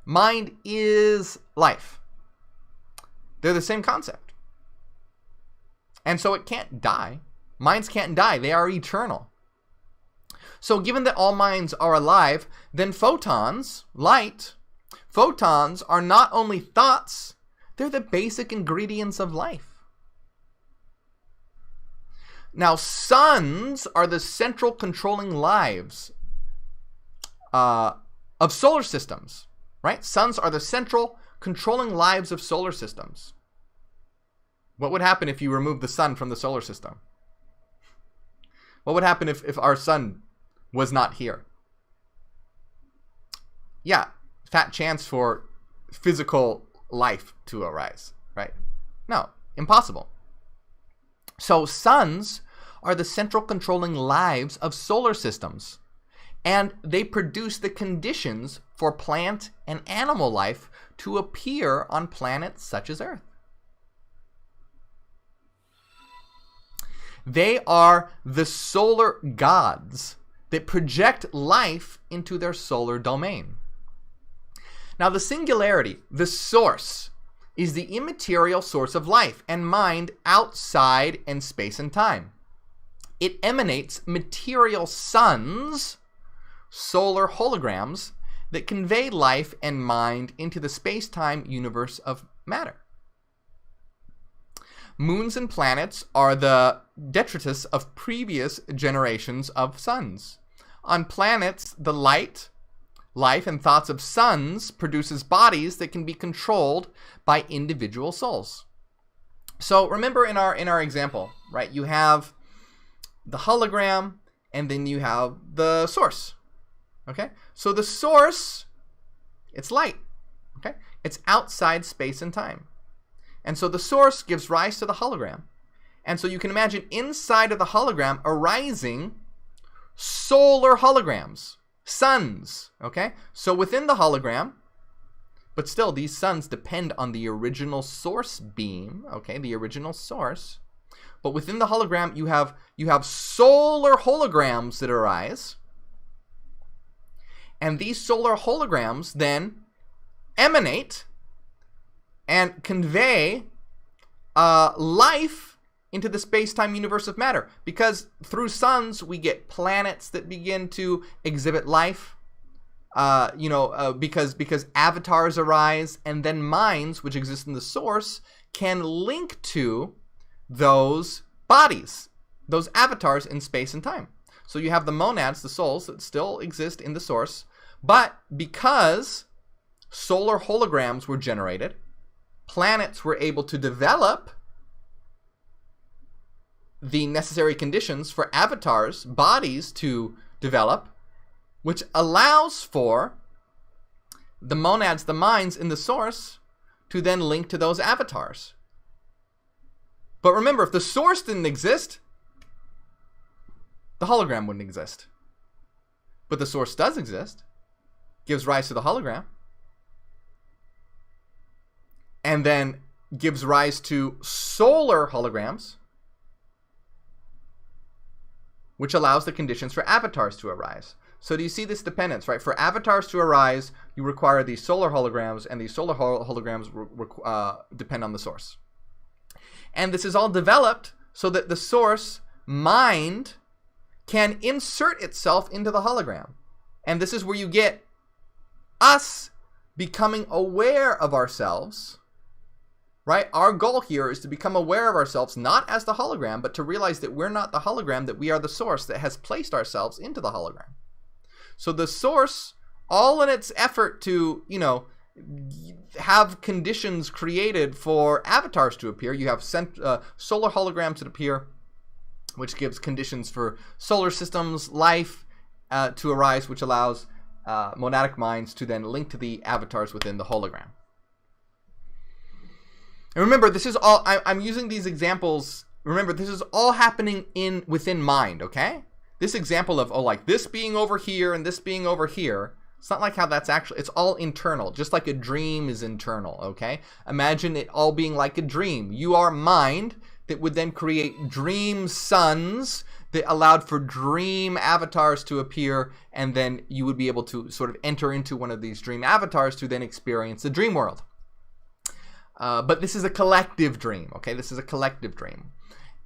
Mind is life. They're the same concept. And so it can't die. Minds can't die. They are eternal. So given that all minds are alive, then photons, light, photons are not only thoughts, they're the basic ingredients of life. Now, suns are the central controlling lives of solar systems, right? Suns are the central controlling lives of solar systems. What would happen if you remove the sun from the solar system? What would happen if our sun was not here? Yeah, fat chance for physical life to arise, right? No, impossible. So suns are the central controlling lives of solar systems, and they produce the conditions for plant and animal life to appear on planets such as Earth. They are the solar gods that project life into their solar domain. Now, the singularity, the source, is the immaterial source of life and mind outside in space and time. It emanates material suns, solar holograms, that convey life and mind into the space-time universe of matter. Moons and planets are the detritus of previous generations of suns. On planets, the light, life, and thoughts of suns produces bodies that can be controlled by individual souls. So remember in our example, right? You have the hologram, and then you have the source. Okay? So the source, it's light. Okay? It's outside space and time. And so the source gives rise to the hologram. And so you can imagine inside of the hologram arising solar holograms, suns, okay? So within the hologram, but still these suns depend on the original source beam, okay, the original source. But within the hologram, you have solar holograms that arise. And these solar holograms then emanate and convey life into the space-time universe of matter. Because through suns, we get planets that begin to exhibit life, because avatars arise, and then minds, which exist in the source, can link to those bodies, those avatars in space and time. So you have the monads, the souls, that still exist in the source, but because solar holograms were generated, planets were able to develop the necessary conditions for avatars, bodies to develop, which allows for the monads, the minds in the source, to then link to those avatars. But remember, if the source didn't exist, the hologram wouldn't exist. But the source does exist, gives rise to the hologram, and then gives rise to solar holograms, which allows the conditions for avatars to arise. So do you see this dependence, right? For avatars to arise, you require these solar holograms, and these solar holograms depend on the source. And this is all developed so that the source mind can insert itself into the hologram. And this is where you get us becoming aware of ourselves, right? Our goal here is to become aware of ourselves, not as the hologram, but to realize that we're not the hologram, that we are the source that has placed ourselves into the hologram. So the source, all in its effort to, have conditions created for avatars to appear, you have solar holograms that appear, which gives conditions for solar systems, life to arise, which allows monadic minds to then link to the avatars within the hologram. And remember, this is all, I'm using these examples, remember, this is all happening within mind, okay? This example of, like this being over here and this being over here, it's not like how that's actually, it's all internal, just like a dream is internal, okay? Imagine it all being like a dream. You are mind that would then create dream suns that allowed for dream avatars to appear, and then you would be able to sort of enter into one of these dream avatars to then experience the dream world. But this is a collective dream, okay? This is a collective dream.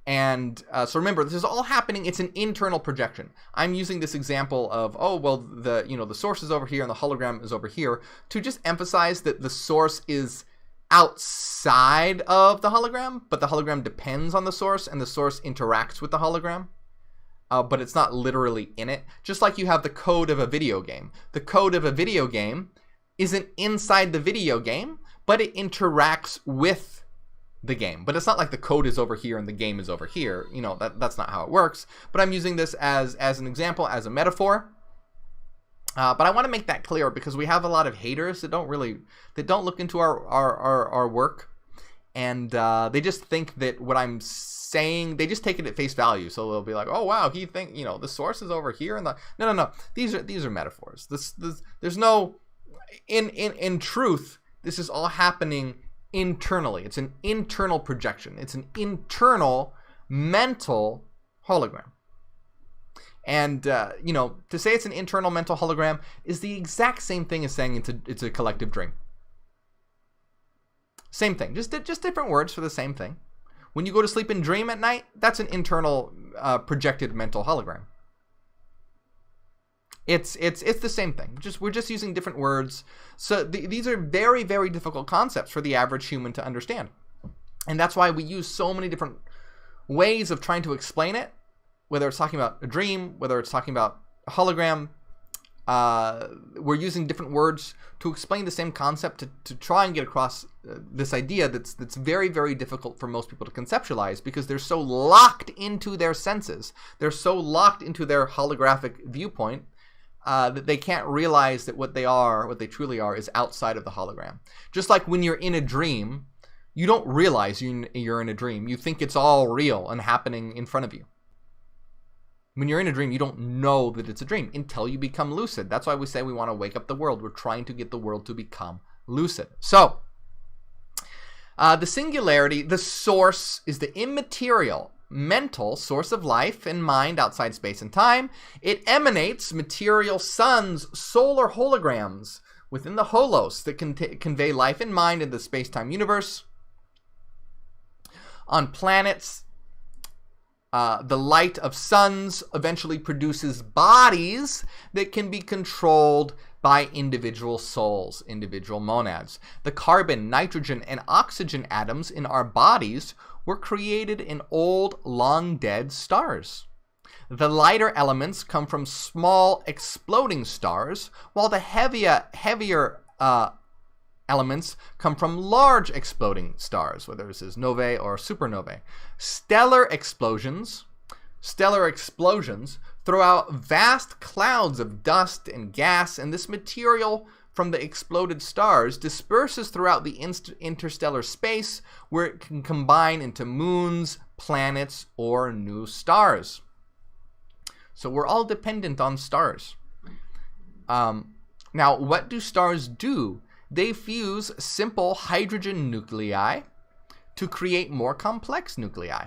And so remember, this is all happening. It's an internal projection. I'm using this example of, oh, well, the source is over here and the hologram is over here to just emphasize that the source is outside of the hologram, but the hologram depends on the source and the source interacts with the hologram. But it's not literally in it. Just like you have the code of a video game. The code of a video game isn't inside the video game, but it interacts with the game. But it's not like the code is over here and the game is over here. You know, that's not how it works. But I'm using this as an example, as a metaphor. But I want to make that clear because we have a lot of haters that don't look into our work. And they just think that what I'm saying, they just take it at face value. So they'll be like, oh wow, he think, you know, the source is over here and no. These are metaphors. There's no in truth, this is all happening internally. It's an internal projection. It's an internal mental hologram. And you know, to say it's an internal mental hologram is the exact same thing as saying it's a collective dream. Same thing, just different words for the same thing. When you go to sleep and dream at night, that's an internal projected mental hologram. It's the same thing. We're just using different words. So these are very, very difficult concepts for the average human to understand. And that's why we use so many different ways of trying to explain it, whether it's talking about a dream, whether it's talking about a hologram. We're using different words to explain the same concept to try and get across this idea that's very, very difficult for most people to conceptualize because they're so locked into their senses. They're so locked into their holographic viewpoint that they can't realize that what they truly are, is outside of the hologram. Just like when you're in a dream, you don't realize you're in a dream. You think it's all real and happening in front of you. When you're in a dream, you don't know that it's a dream until you become lucid. That's why we say we want to wake up the world. We're trying to get the world to become lucid. So, the singularity, the source, is the immaterial, mental source of life and mind outside space and time. It emanates material suns, solar holograms within the holos that can convey life and mind in the space-time universe. On planets, the light of suns eventually produces bodies that can be controlled by individual souls, individual monads. The carbon, nitrogen, and oxygen atoms in our bodies were created in old, long-dead stars. The lighter elements come from small exploding stars, while the heavier elements come from large exploding stars, whether this is novae or supernovae. Stellar explosions throw out vast clouds of dust and gas, and this material from the exploded stars disperses throughout the interstellar space, where it can combine into moons, planets, or new stars. So we're all dependent on stars. Now, what do stars do? They fuse simple hydrogen nuclei to create more complex nuclei.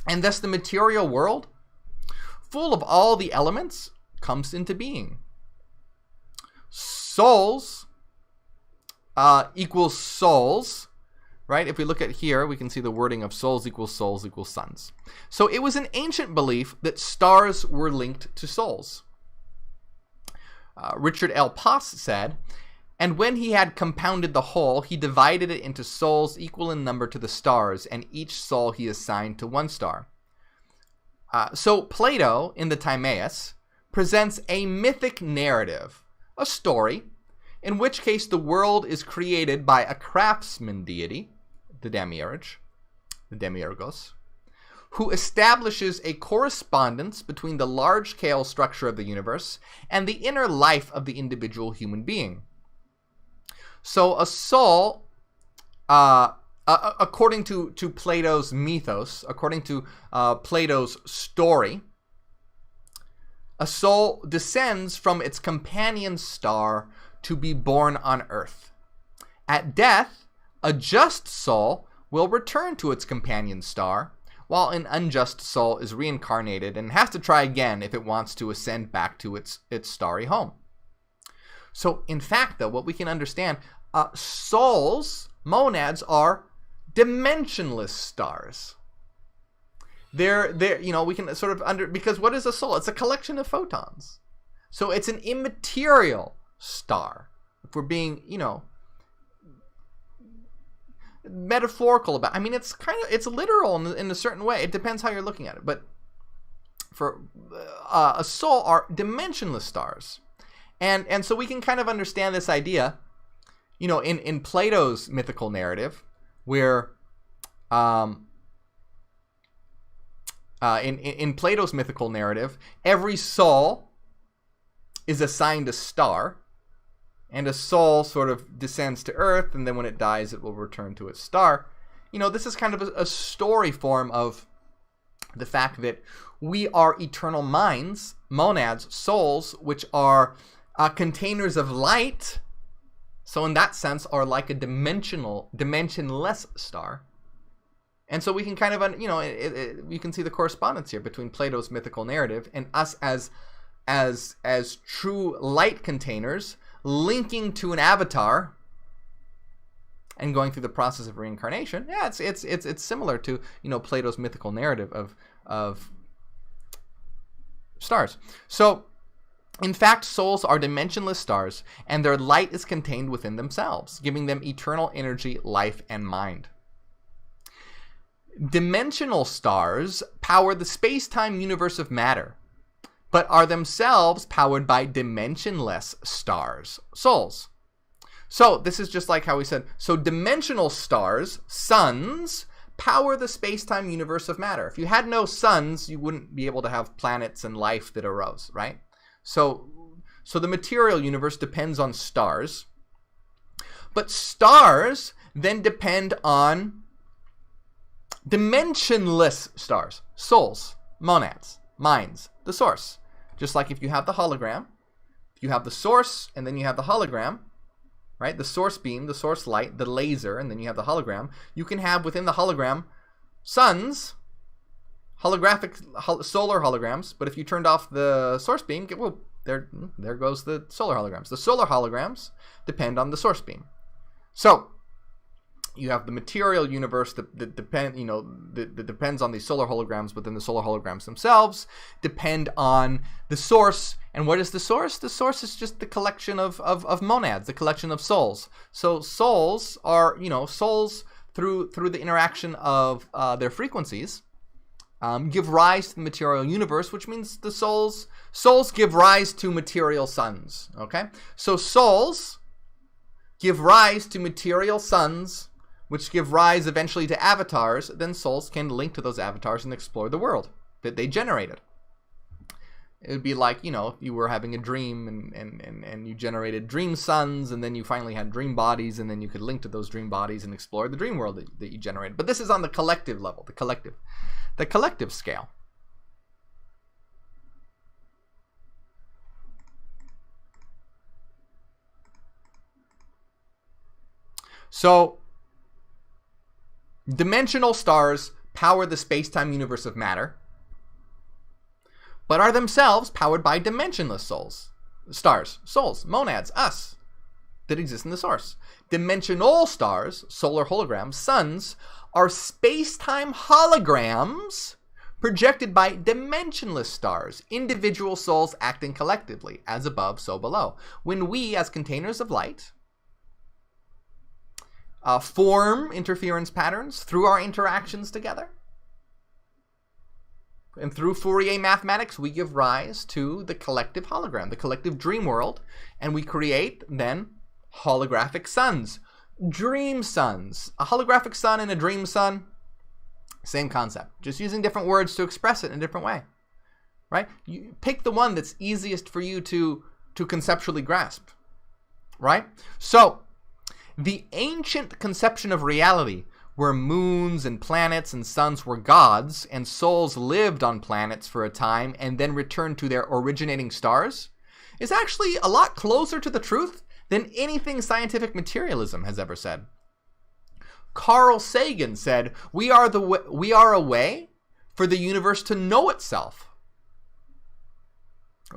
And thus the material world, full of all the elements, comes into being. Souls equals souls, right? If we look at here, we can see the wording of souls equals suns. So it was an ancient belief that stars were linked to souls. Richard L. Poss said, "And when he had compounded the whole, he divided it into souls equal in number to the stars, and each soul he assigned to one star." So Plato, in the Timaeus, presents a mythic narrative, a story, in which case the world is created by a craftsman deity, the demiurgos, who establishes a correspondence between the large-scale structure of the universe and the inner life of the individual human being. So a soul, according to Plato's mythos, according to Plato's story, a soul descends from its companion star to be born on Earth. At death, a just soul will return to its companion star, while an unjust soul is reincarnated and has to try again if it wants to ascend back to its starry home. So in fact, though, what we can understand, souls, monads, are dimensionless stars. they're you know, we can sort of because what is a soul? It's a collection of photons. So it's an immaterial star. If we're being, you know, metaphorical about, I mean, it's literal in a certain way. It depends how you're looking at it. But for a soul are dimensionless stars. And so we can kind of understand this idea, you know, in Plato's mythical narrative, where in Plato's mythical narrative, every soul is assigned a star, and a soul sort of descends to Earth, and then when it dies, it will return to its star. You know, this is kind of a story form of the fact that we are eternal minds, monads, souls, which are containers of light. So in that sense, are like a dimensionless star. And so we can kind of, you know, you can see the correspondence here between Plato's mythical narrative and us as true light containers, linking to an avatar and going through the process of reincarnation. Yeah, it's similar to, you know, Plato's mythical narrative of stars. So, in fact, souls are dimensionless stars, and their light is contained within themselves, giving them eternal energy, life, and mind. Dimensional stars power the space-time universe of matter, but are themselves powered by dimensionless stars, souls. So this is just like how we said, so dimensional stars, suns, power the space-time universe of matter. If you had no suns, you wouldn't be able to have planets and life that arose, right? So the material universe depends on stars, but stars then depend on dimensionless stars, souls, monads, minds, the source. Just like if you have the hologram, you have the source, and then you have the hologram, right? The source beam, the source light, the laser, and then you have the hologram. You can have within the hologram suns, holographic solar holograms, but if you turned off the source beam, well, there goes the solar holograms. The solar holograms depend on the source beam. So you have the material universe that depends on these solar holograms, but then the solar holograms themselves depend on the source. And what is the source? The source is just the collection of monads, the collection of souls. So souls are, you know, souls through the interaction of their frequencies give rise to the material universe, which means the souls give rise to material suns. Okay, so souls give rise to material suns, which give rise eventually to avatars. Then souls can link to those avatars and explore the world that they generated. It would be like, you know, if you were having a dream and you generated dream suns, and then you finally had dream bodies, and then you could link to those dream bodies and explore the dream world that you generated. But this is on the collective level, the collective scale. So dimensional stars power the space-time universe of matter, but are themselves powered by dimensionless stars, souls, monads, us, that exist in the source. Dimensional stars, solar holograms, suns, are space-time holograms projected by dimensionless stars, individual souls acting collectively, as above, so below. When we, as containers of light, form interference patterns through our interactions together, and through Fourier mathematics, we give rise to the collective hologram, the collective dream world, and we create then holographic suns, dream suns. A holographic sun and a dream sun, same concept, just using different words to express it in a different way, right? You pick the one that's easiest for you to conceptually grasp, right? So the ancient conception of reality, where moons and planets and suns were gods, and souls lived on planets for a time and then returned to their originating stars, is actually a lot closer to the truth than anything scientific materialism has ever said. Carl Sagan said, we are a way for the universe to know itself.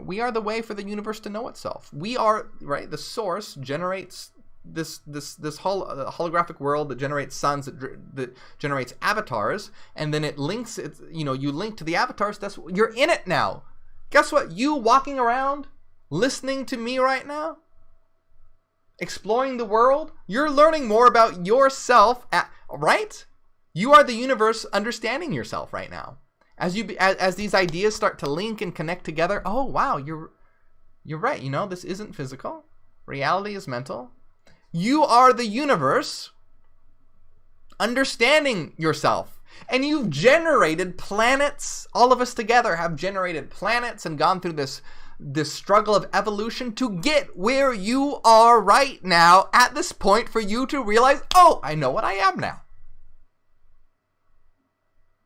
We are the way for the universe to know itself. We are, right, the source generates this whole holographic world that generates suns, that generates avatars, and then it links it. You link to the avatars. You're in it now. Guess what? You walking around, listening to me right now, exploring the world. You're learning more about yourself. Right? You are the universe understanding yourself right now. As these ideas start to link and connect together. Oh wow, you're right. This isn't physical. Reality is mental. You are the universe understanding yourself. And you've generated planets. All of us together have generated planets and gone through this struggle of evolution to get where you are right now at this point, for you to realize, oh, I know what I am now.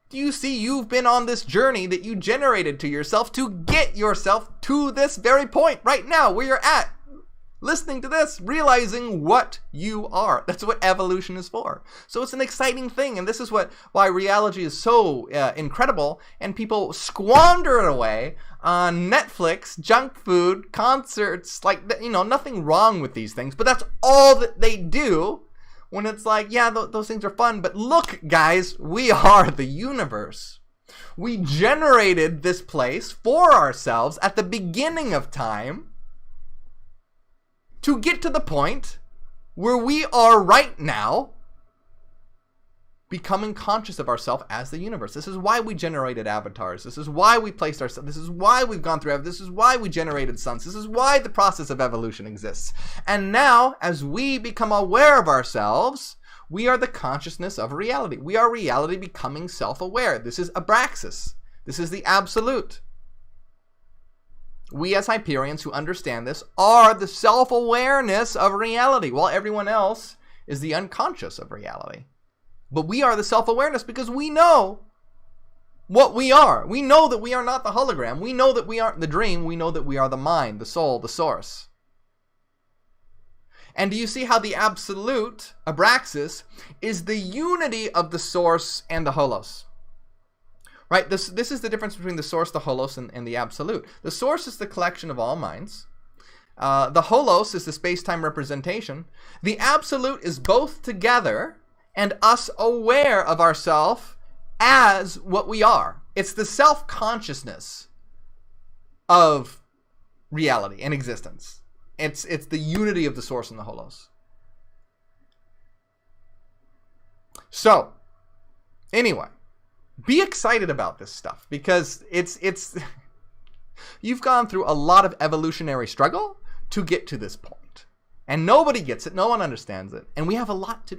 Do you see? You've been on this journey that you generated to yourself to get yourself to this very point right now where you're at. Listening to this, realizing what you are. That's what evolution is for. So it's an exciting thing, and this is why reality is so incredible, and people squander it away on Netflix, junk food, concerts, nothing wrong with these things, but that's all that they do when it's like, yeah, those things are fun, but look, guys, we are the universe. We generated this place for ourselves at the beginning of time, to get to the point where we are right now becoming conscious of ourselves as the universe. This is why we generated avatars. This is why we placed ourselves. This is why we've gone through. This is why we generated suns. This is why the process of evolution exists. And now, as we become aware of ourselves, we are the consciousness of reality. We are reality becoming self-aware. This is abraxas. This is the absolute. We as Hyperions who understand this are the self-awareness of reality, while everyone else is the unconscious of reality. But we are the self-awareness because we know what we are. We know that we are not the hologram. We know that we aren't the dream. We know that we are the mind, the soul, the source. And do you see how the absolute, abraxas, is the unity of the source and the holos? Right, this is the difference between the source, the holos, and the absolute. The source is the collection of all minds. The holos is the space-time representation. The absolute is both together and us aware of ourselves as what we are. It's the self-consciousness of reality and existence. It's the unity of the source and the holos. So, anyway. Be excited about this stuff, because it's you've gone through a lot of evolutionary struggle to get to this point. And nobody gets it, no one understands it. And we have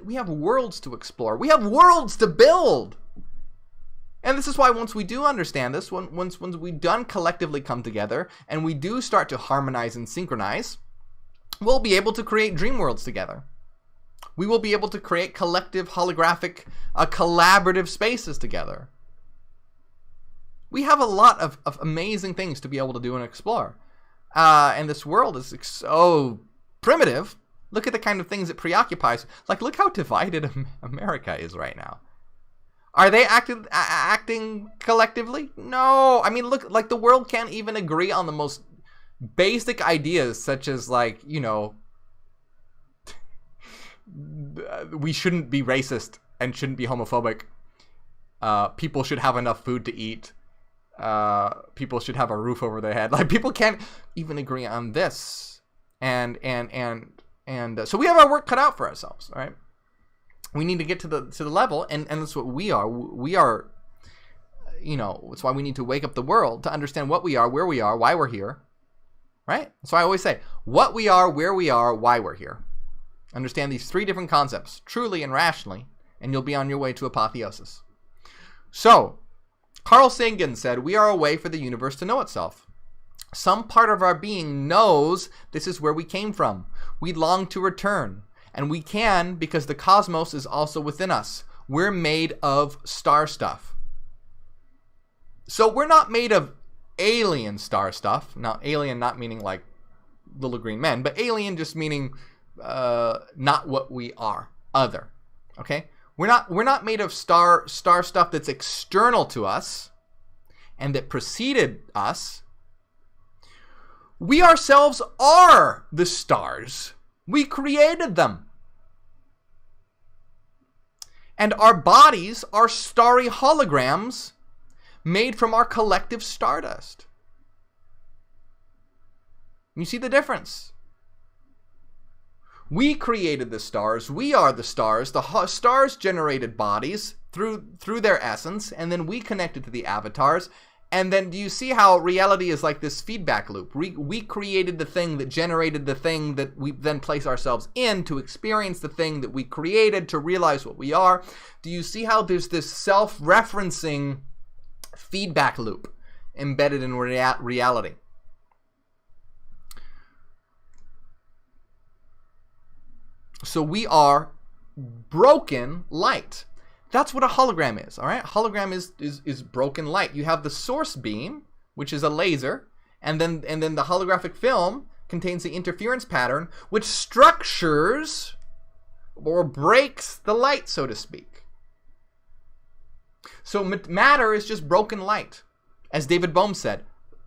we have worlds to explore. We have worlds to build. And this is why once we do understand this, once we done collectively come together and we do start to harmonize and synchronize, we'll be able to create dream worlds together. We will be able to create collective, holographic, collaborative spaces together. We have a lot of amazing things to be able to do and explore. And this world is so primitive. Look at the kind of things it preoccupies. Like, look how divided America is right now. Are they acting collectively? No. I mean, look, like the world can't even agree on the most basic ideas, such as we shouldn't be racist and shouldn't be homophobic. People should have enough food to eat. People should have a roof over their head. Like, people can't even agree on this. And so we have our work cut out for ourselves, right? We need to get to the level, and that's what we are. We are, it's why we need to wake up the world to understand what we are, where we are, why we're here, right? So I always say, what we are, where we are, why we're here. Understand these three different concepts, truly and rationally, and you'll be on your way to apotheosis. So, Carl Sagan said, we are a way for the universe to know itself. Some part of our being knows this is where we came from. We long to return, and we can because the cosmos is also within us. We're made of star stuff. So we're not made of alien star stuff. Now, alien not meaning like little green men, but alien just meaning not what we are, other. Okay, we're not made of star stuff that's external to us and that preceded us. We ourselves are the stars We created them. And our bodies are starry holograms made from our collective stardust. You see the difference? We created the stars. We are the stars. The stars generated bodies through their essence, and then we connected to the avatars. And then do you see how reality is like this feedback loop? We created the thing that generated the thing that we then place ourselves in to experience the thing that we created, to realize what we are. Do you see how there's this self-referencing feedback loop embedded in reality? So we are broken light. That's what a hologram is, all right? A hologram is broken light. You have the source beam, which is a laser, and then the holographic film contains the interference pattern, which structures or breaks the light, so to speak. So matter is just broken light. As David Bohm said,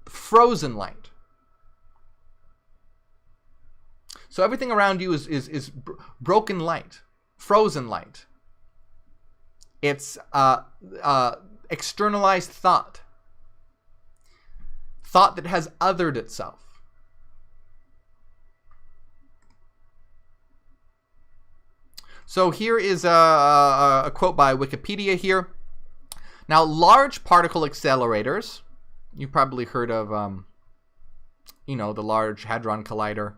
frozen light. So everything around you is broken light, frozen light. It's externalized thought that has othered itself. So here is a quote by Wikipedia here. Now, large particle accelerators, you've probably heard of, the Large Hadron Collider,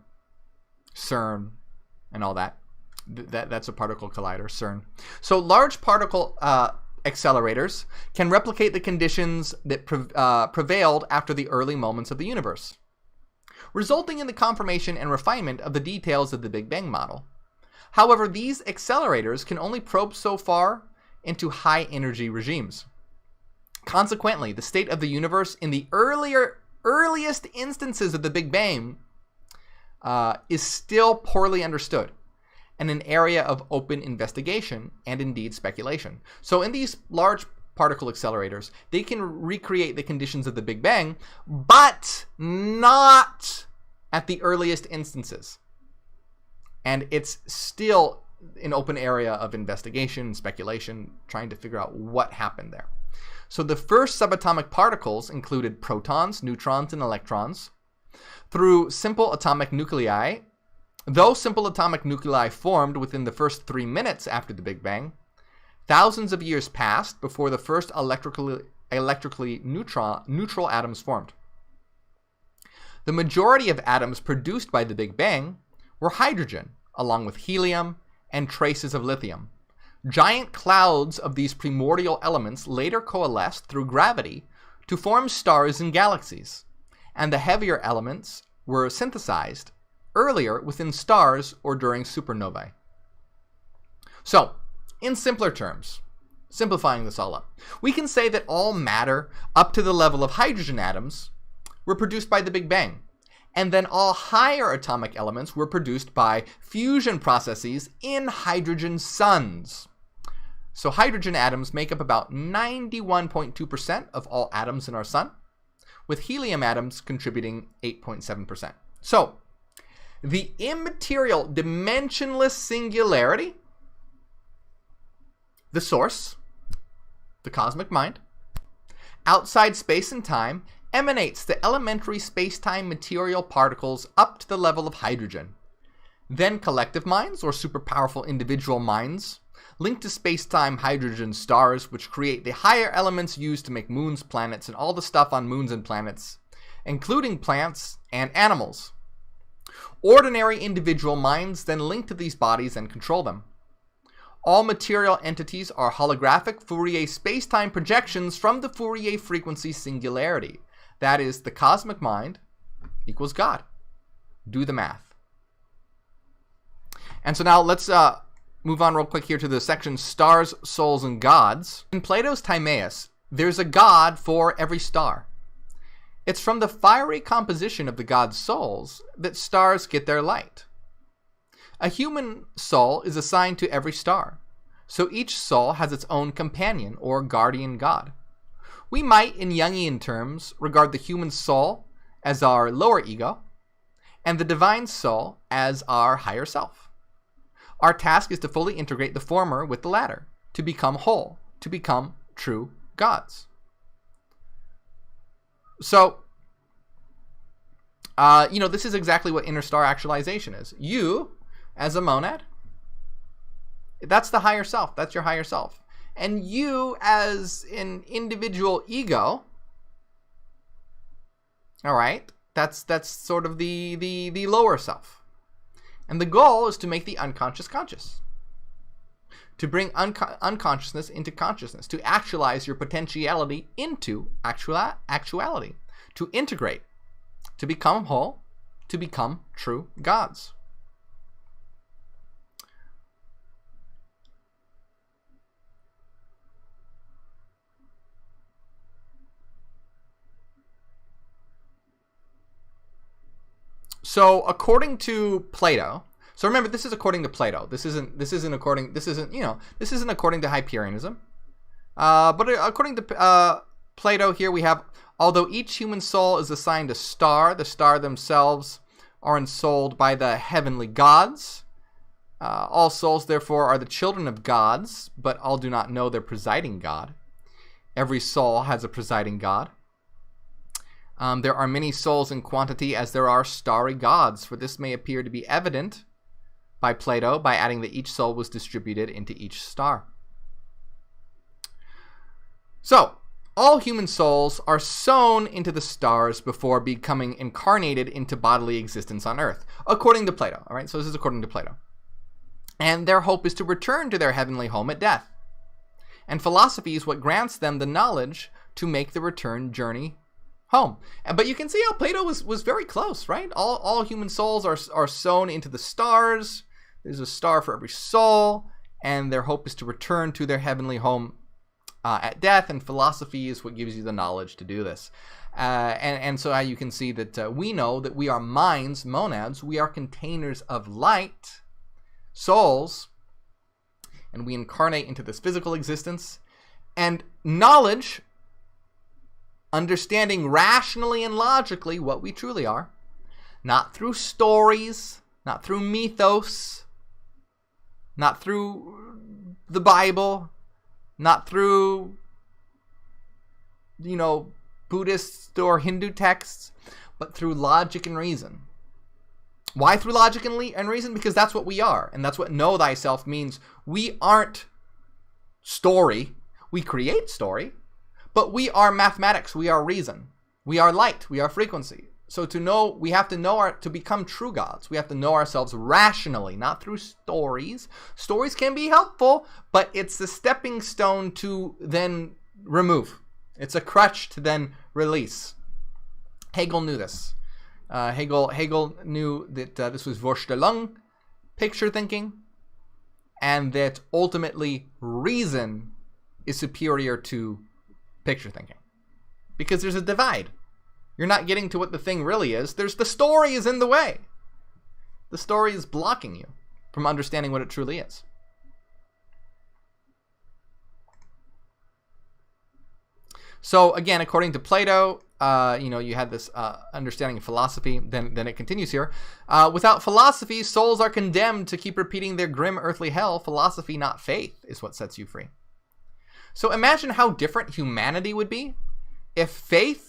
CERN, and all that. That's a particle collider, CERN. So large particle accelerators can replicate the conditions that prevailed after the early moments of the universe, resulting in the confirmation and refinement of the details of the Big Bang model. However, these accelerators can only probe so far into high energy regimes. Consequently, the state of the universe in the earliest instances of the Big Bang is still poorly understood, and an area of open investigation and indeed speculation. So in these large particle accelerators, they can recreate the conditions of the Big Bang, but not at the earliest instances. And it's still an open area of investigation and speculation, trying to figure out what happened there. So the first subatomic particles included protons, neutrons, and electrons. Through simple atomic nuclei, though simple atomic nuclei formed within the first 3 minutes after the Big Bang, thousands of years passed before the first electrically neutral atoms formed. The majority of atoms produced by the Big Bang were hydrogen, along with helium and traces of lithium. Giant clouds of these primordial elements later coalesced through gravity to form stars and galaxies, and the heavier elements were synthesized earlier within stars or during supernovae. So, in simpler terms, simplifying this all up, we can say that all matter up to the level of hydrogen atoms were produced by the Big Bang, and then all higher atomic elements were produced by fusion processes in hydrogen suns. So hydrogen atoms make up about 91.2% of all atoms in our sun, with helium atoms contributing 8.7%. So, the immaterial dimensionless singularity, the source, the cosmic mind, outside space and time, emanates the elementary space-time material particles up to the level of hydrogen. Then collective minds, or superpowerful individual minds, link to space-time hydrogen stars, which create the higher elements used to make moons, planets, and all the stuff on moons and planets, including plants and animals. Ordinary individual minds then link to these bodies and control them. All material entities are holographic Fourier space-time projections from the Fourier frequency singularity. That is, the cosmic mind equals God. Do the math. And so now let's move on real quick here to the section Stars, Souls, and Gods. In Plato's Timaeus, there's a god for every star. It's from the fiery composition of the god's souls that stars get their light. A human soul is assigned to every star, so each soul has its own companion or guardian god. We might, in Jungian terms, regard the human soul as our lower ego, and the divine soul as our higher self. Our task is to fully integrate the former with the latter, to become whole, to become true gods. So, this is exactly what inner star actualization is. You, as a monad, that's the higher self. That's your higher self. And you, as an individual ego, all right, that's sort of the lower self. And the goal is to make the unconscious conscious, to bring unconsciousness into consciousness, to actualize your potentiality into actuality, to integrate, to become whole, to become true gods. So according to Plato, so remember, this is according to Plato. This isn't according to Hyperianism. But according to Plato, here we have, although each human soul is assigned a star, the star themselves are ensouled by the heavenly gods. All souls, therefore, are the children of gods, but all do not know their presiding god. Every soul has a presiding god. There are many souls in quantity as there are starry gods, for this may appear to be evident by Plato by adding that each soul was distributed into each star. So, all human souls are sown into the stars before becoming incarnated into bodily existence on earth, according to Plato. All right, so this is according to Plato. And their hope is to return to their heavenly home at death. And philosophy is what grants them the knowledge to make the return journey home. But you can see how Plato was very close, right? All human souls are sown into the stars. There's a star for every soul, and their hope is to return to their heavenly home at death, and philosophy is what gives you the knowledge to do this. And so you can see that we know that we are minds, monads, we are containers of light, souls, and we incarnate into this physical existence. And knowledge, understanding rationally and logically what we truly are, not through stories, not through mythos, not through the Bible, not through, Buddhist or Hindu texts, but through logic and reason. Why through logic and reason? Because that's what we are, and that's what know thyself means. We aren't story. We create story, but we are mathematics. We are reason. We are light. We are frequency. So we have to know to become true gods. We have to know ourselves rationally, not through stories. Stories can be helpful, but it's the stepping stone to then remove. It's a crutch to then release. Hegel knew this. Hegel knew that this was Vorstellung, picture thinking, and that ultimately reason is superior to picture thinking, because there's a divide. You're not getting to what the thing really is. The story is in the way. The story is blocking you from understanding what it truly is. So again, according to Plato, you had this understanding of philosophy. Then it continues here. Without philosophy, souls are condemned to keep repeating their grim earthly hell. Philosophy, not faith, is what sets you free. So imagine how different humanity would be if faith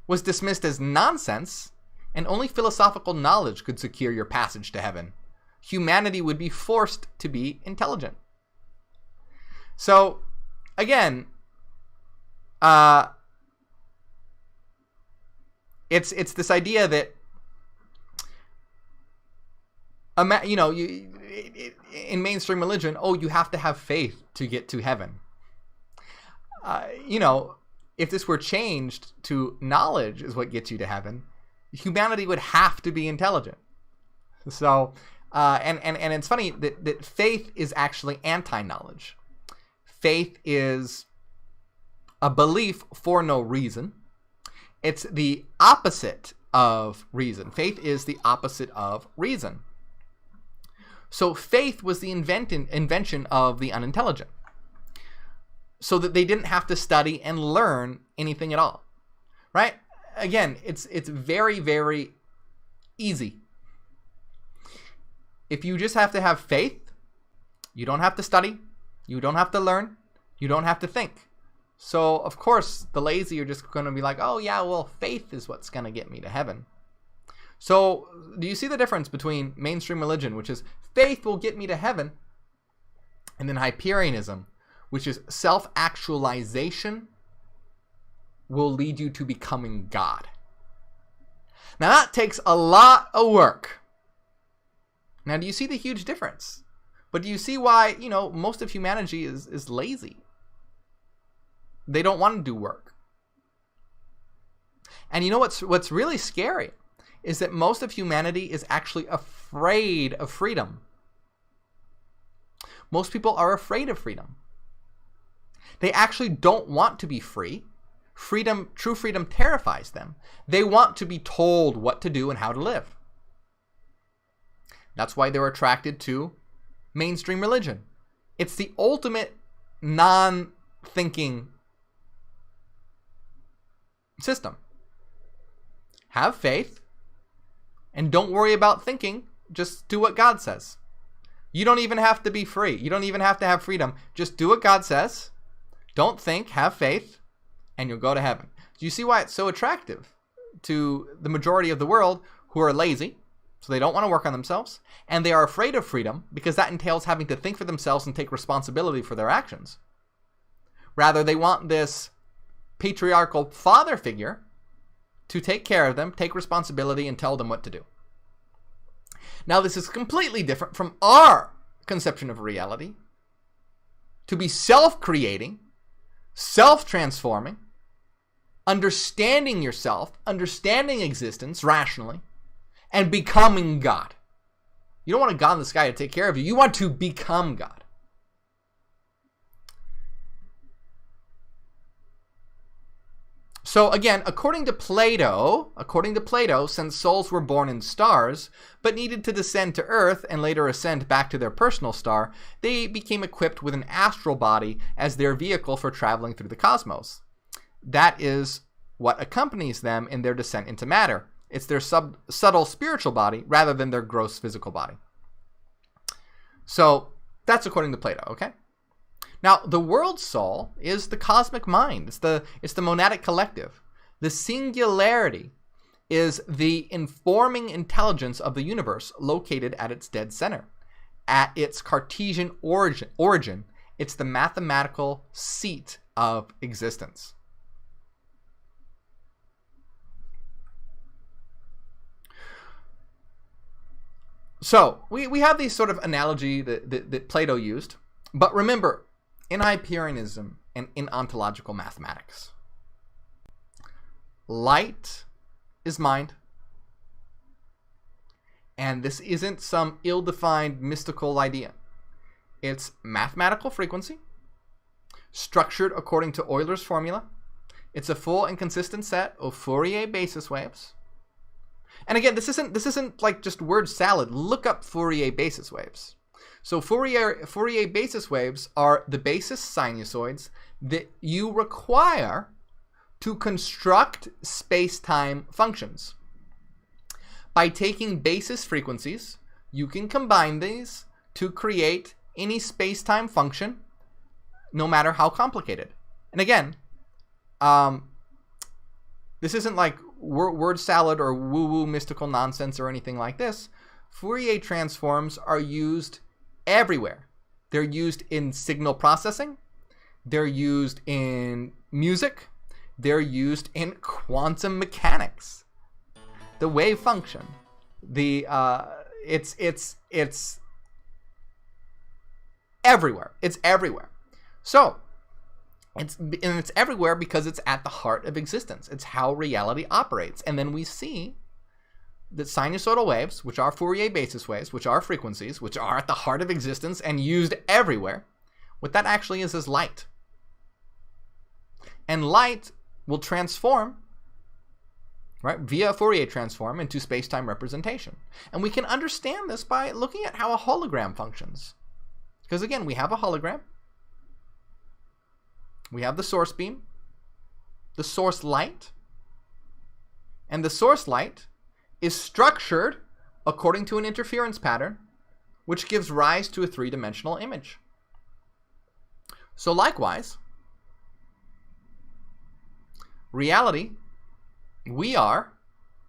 was dismissed as nonsense and only philosophical knowledge could secure your passage to heaven. Humanity would be forced to be intelligent. So, again, it's this idea that in mainstream religion, you have to have faith to get to heaven. If this were changed to knowledge is what gets you to heaven, humanity would have to be intelligent. So, and it's funny that faith is actually anti-knowledge. Faith is a belief for no reason. It's the opposite of reason. Faith is the opposite of reason. So faith was the invention of the unintelligent, so that they didn't have to study and learn anything at all, right? Again, it's very, very easy if you just have to have faith, you don't have to study, you don't have to learn, you don't have to think. So, of course, the lazy are just going to be like, oh yeah, well, faith is what's going to get me to heaven. So, do you see the difference between mainstream religion, which is faith will get me to heaven, and then Hyperianism, which is self-actualization will lead you to becoming God. Now, that takes a lot of work. Now, do you see the huge difference? But do you see why, most of humanity is lazy? They don't want to do work. And you know what's really scary is that most of humanity is actually afraid of freedom. Most people are afraid of freedom. They actually don't want to be free. True freedom terrifies them. They want to be told what to do and how to live. That's why they're attracted to mainstream religion. It's the ultimate non-thinking system. Have faith and don't worry about thinking. Just do what God says. You don't even have to be free. You don't even have to have freedom. Just do what God says. Don't think, have faith, and you'll go to heaven. Do you see why it's so attractive to the majority of the world who are lazy? So they don't want to work on themselves, and they are afraid of freedom because that entails having to think for themselves and take responsibility for their actions. Rather, they want this patriarchal father figure to take care of them, take responsibility, and tell them what to do. Now, this is completely different from our conception of reality. To be self-creating, self-transforming, understanding yourself, understanding existence rationally, and becoming God. You don't want a God in the sky to take care of you. You want to become God. So again, according to Plato, since souls were born in stars, but needed to descend to Earth and later ascend back to their personal star, they became equipped with an astral body as their vehicle for traveling through the cosmos. That is what accompanies them in their descent into matter. It's their subtle spiritual body rather than their gross physical body. So that's according to Plato, okay? Now, the world soul is the cosmic mind. It's the monadic collective. The singularity is the informing intelligence of the universe located at its dead center. At its Cartesian origin, it's the mathematical seat of existence. So, we have these sort of analogy that Plato used. But remember, in Hyperianism and in ontological mathematics, light is mind. And this isn't some ill-defined mystical idea. It's mathematical frequency, structured according to Euler's formula. It's a full and consistent set of Fourier basis waves. And again, this isn't like just word salad. Look up Fourier basis waves. So Fourier basis waves are the basis sinusoids that you require to construct space-time functions. By taking basis frequencies, you can combine these to create any space-time function, no matter how complicated. And again, this isn't like word salad or woo-woo mystical nonsense or anything like this. Fourier transforms are used everywhere. They're used in signal processing. They're used in music. They're used in quantum mechanics. The wave function. It's everywhere. It's everywhere. So, it's everywhere because it's at the heart of existence. It's how reality operates. And then we see that sinusoidal waves, which are Fourier basis waves, which are frequencies, which are at the heart of existence and used everywhere, what that actually is light. And light will transform, right, via Fourier transform into space-time representation. And we can understand this by looking at how a hologram functions. Because again, we have a hologram. We have the source beam, the source light, and the source light is structured according to an interference pattern which gives rise to a three-dimensional image. So likewise, reality, we are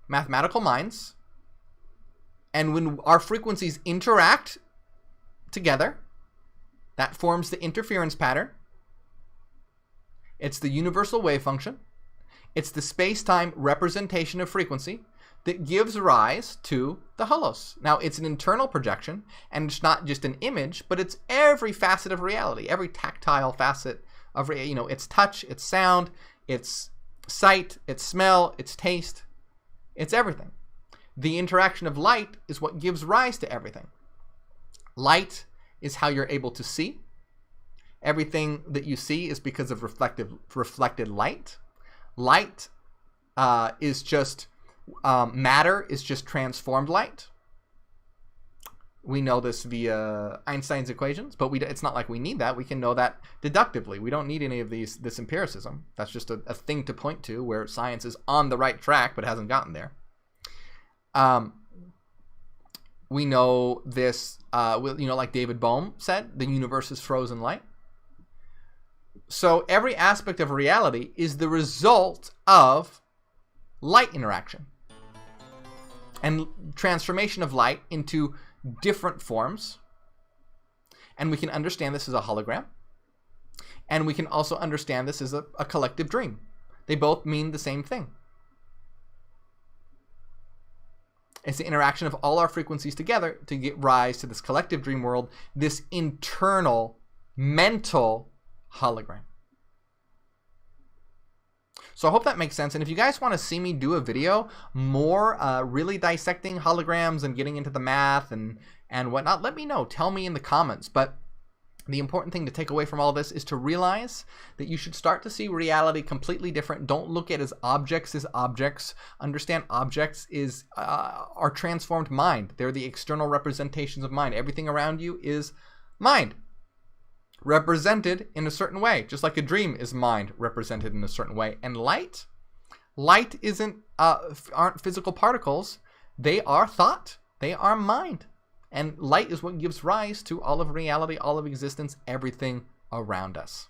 mathematical minds, and when our frequencies interact together, that forms the interference pattern. It's the universal wave function. It's the space-time representation of frequency that gives rise to the holos. Now, it's an internal projection, and it's not just an image, but it's every facet of reality, every tactile facet of, it's touch, it's sound, it's sight, it's smell, it's taste, it's everything. The interaction of light is what gives rise to everything. Light is how you're able to see. Everything that you see is because of reflected light. Light is just matter is just transformed light. We know this via Einstein's equations, but it's not like we need that. We can know that deductively. We don't need any of this empiricism. That's just a thing to point to where science is on the right track but hasn't gotten there. We know this, like David Bohm said, the universe is frozen light. So every aspect of reality is the result of light interaction and transformation of light into different forms. And we can understand this as a hologram. And we can also understand this as a collective dream. They both mean the same thing. It's the interaction of all our frequencies together to give rise to this collective dream world, this internal mental hologram. So I hope that makes sense. And if you guys want to see me do a video more really dissecting holograms and getting into the math and whatnot, let me know. Tell me in the comments. But the important thing to take away from all this is to realize that you should start to see reality completely different. Don't look at it as objects. Understand objects is our transformed mind. They're the external representations of mind. Everything around you is mind, represented in a certain way, just like a dream is mind represented in a certain way. And light aren't physical particles. They are thought. They are mind. And light is what gives rise to all of reality, all of existence, everything around us.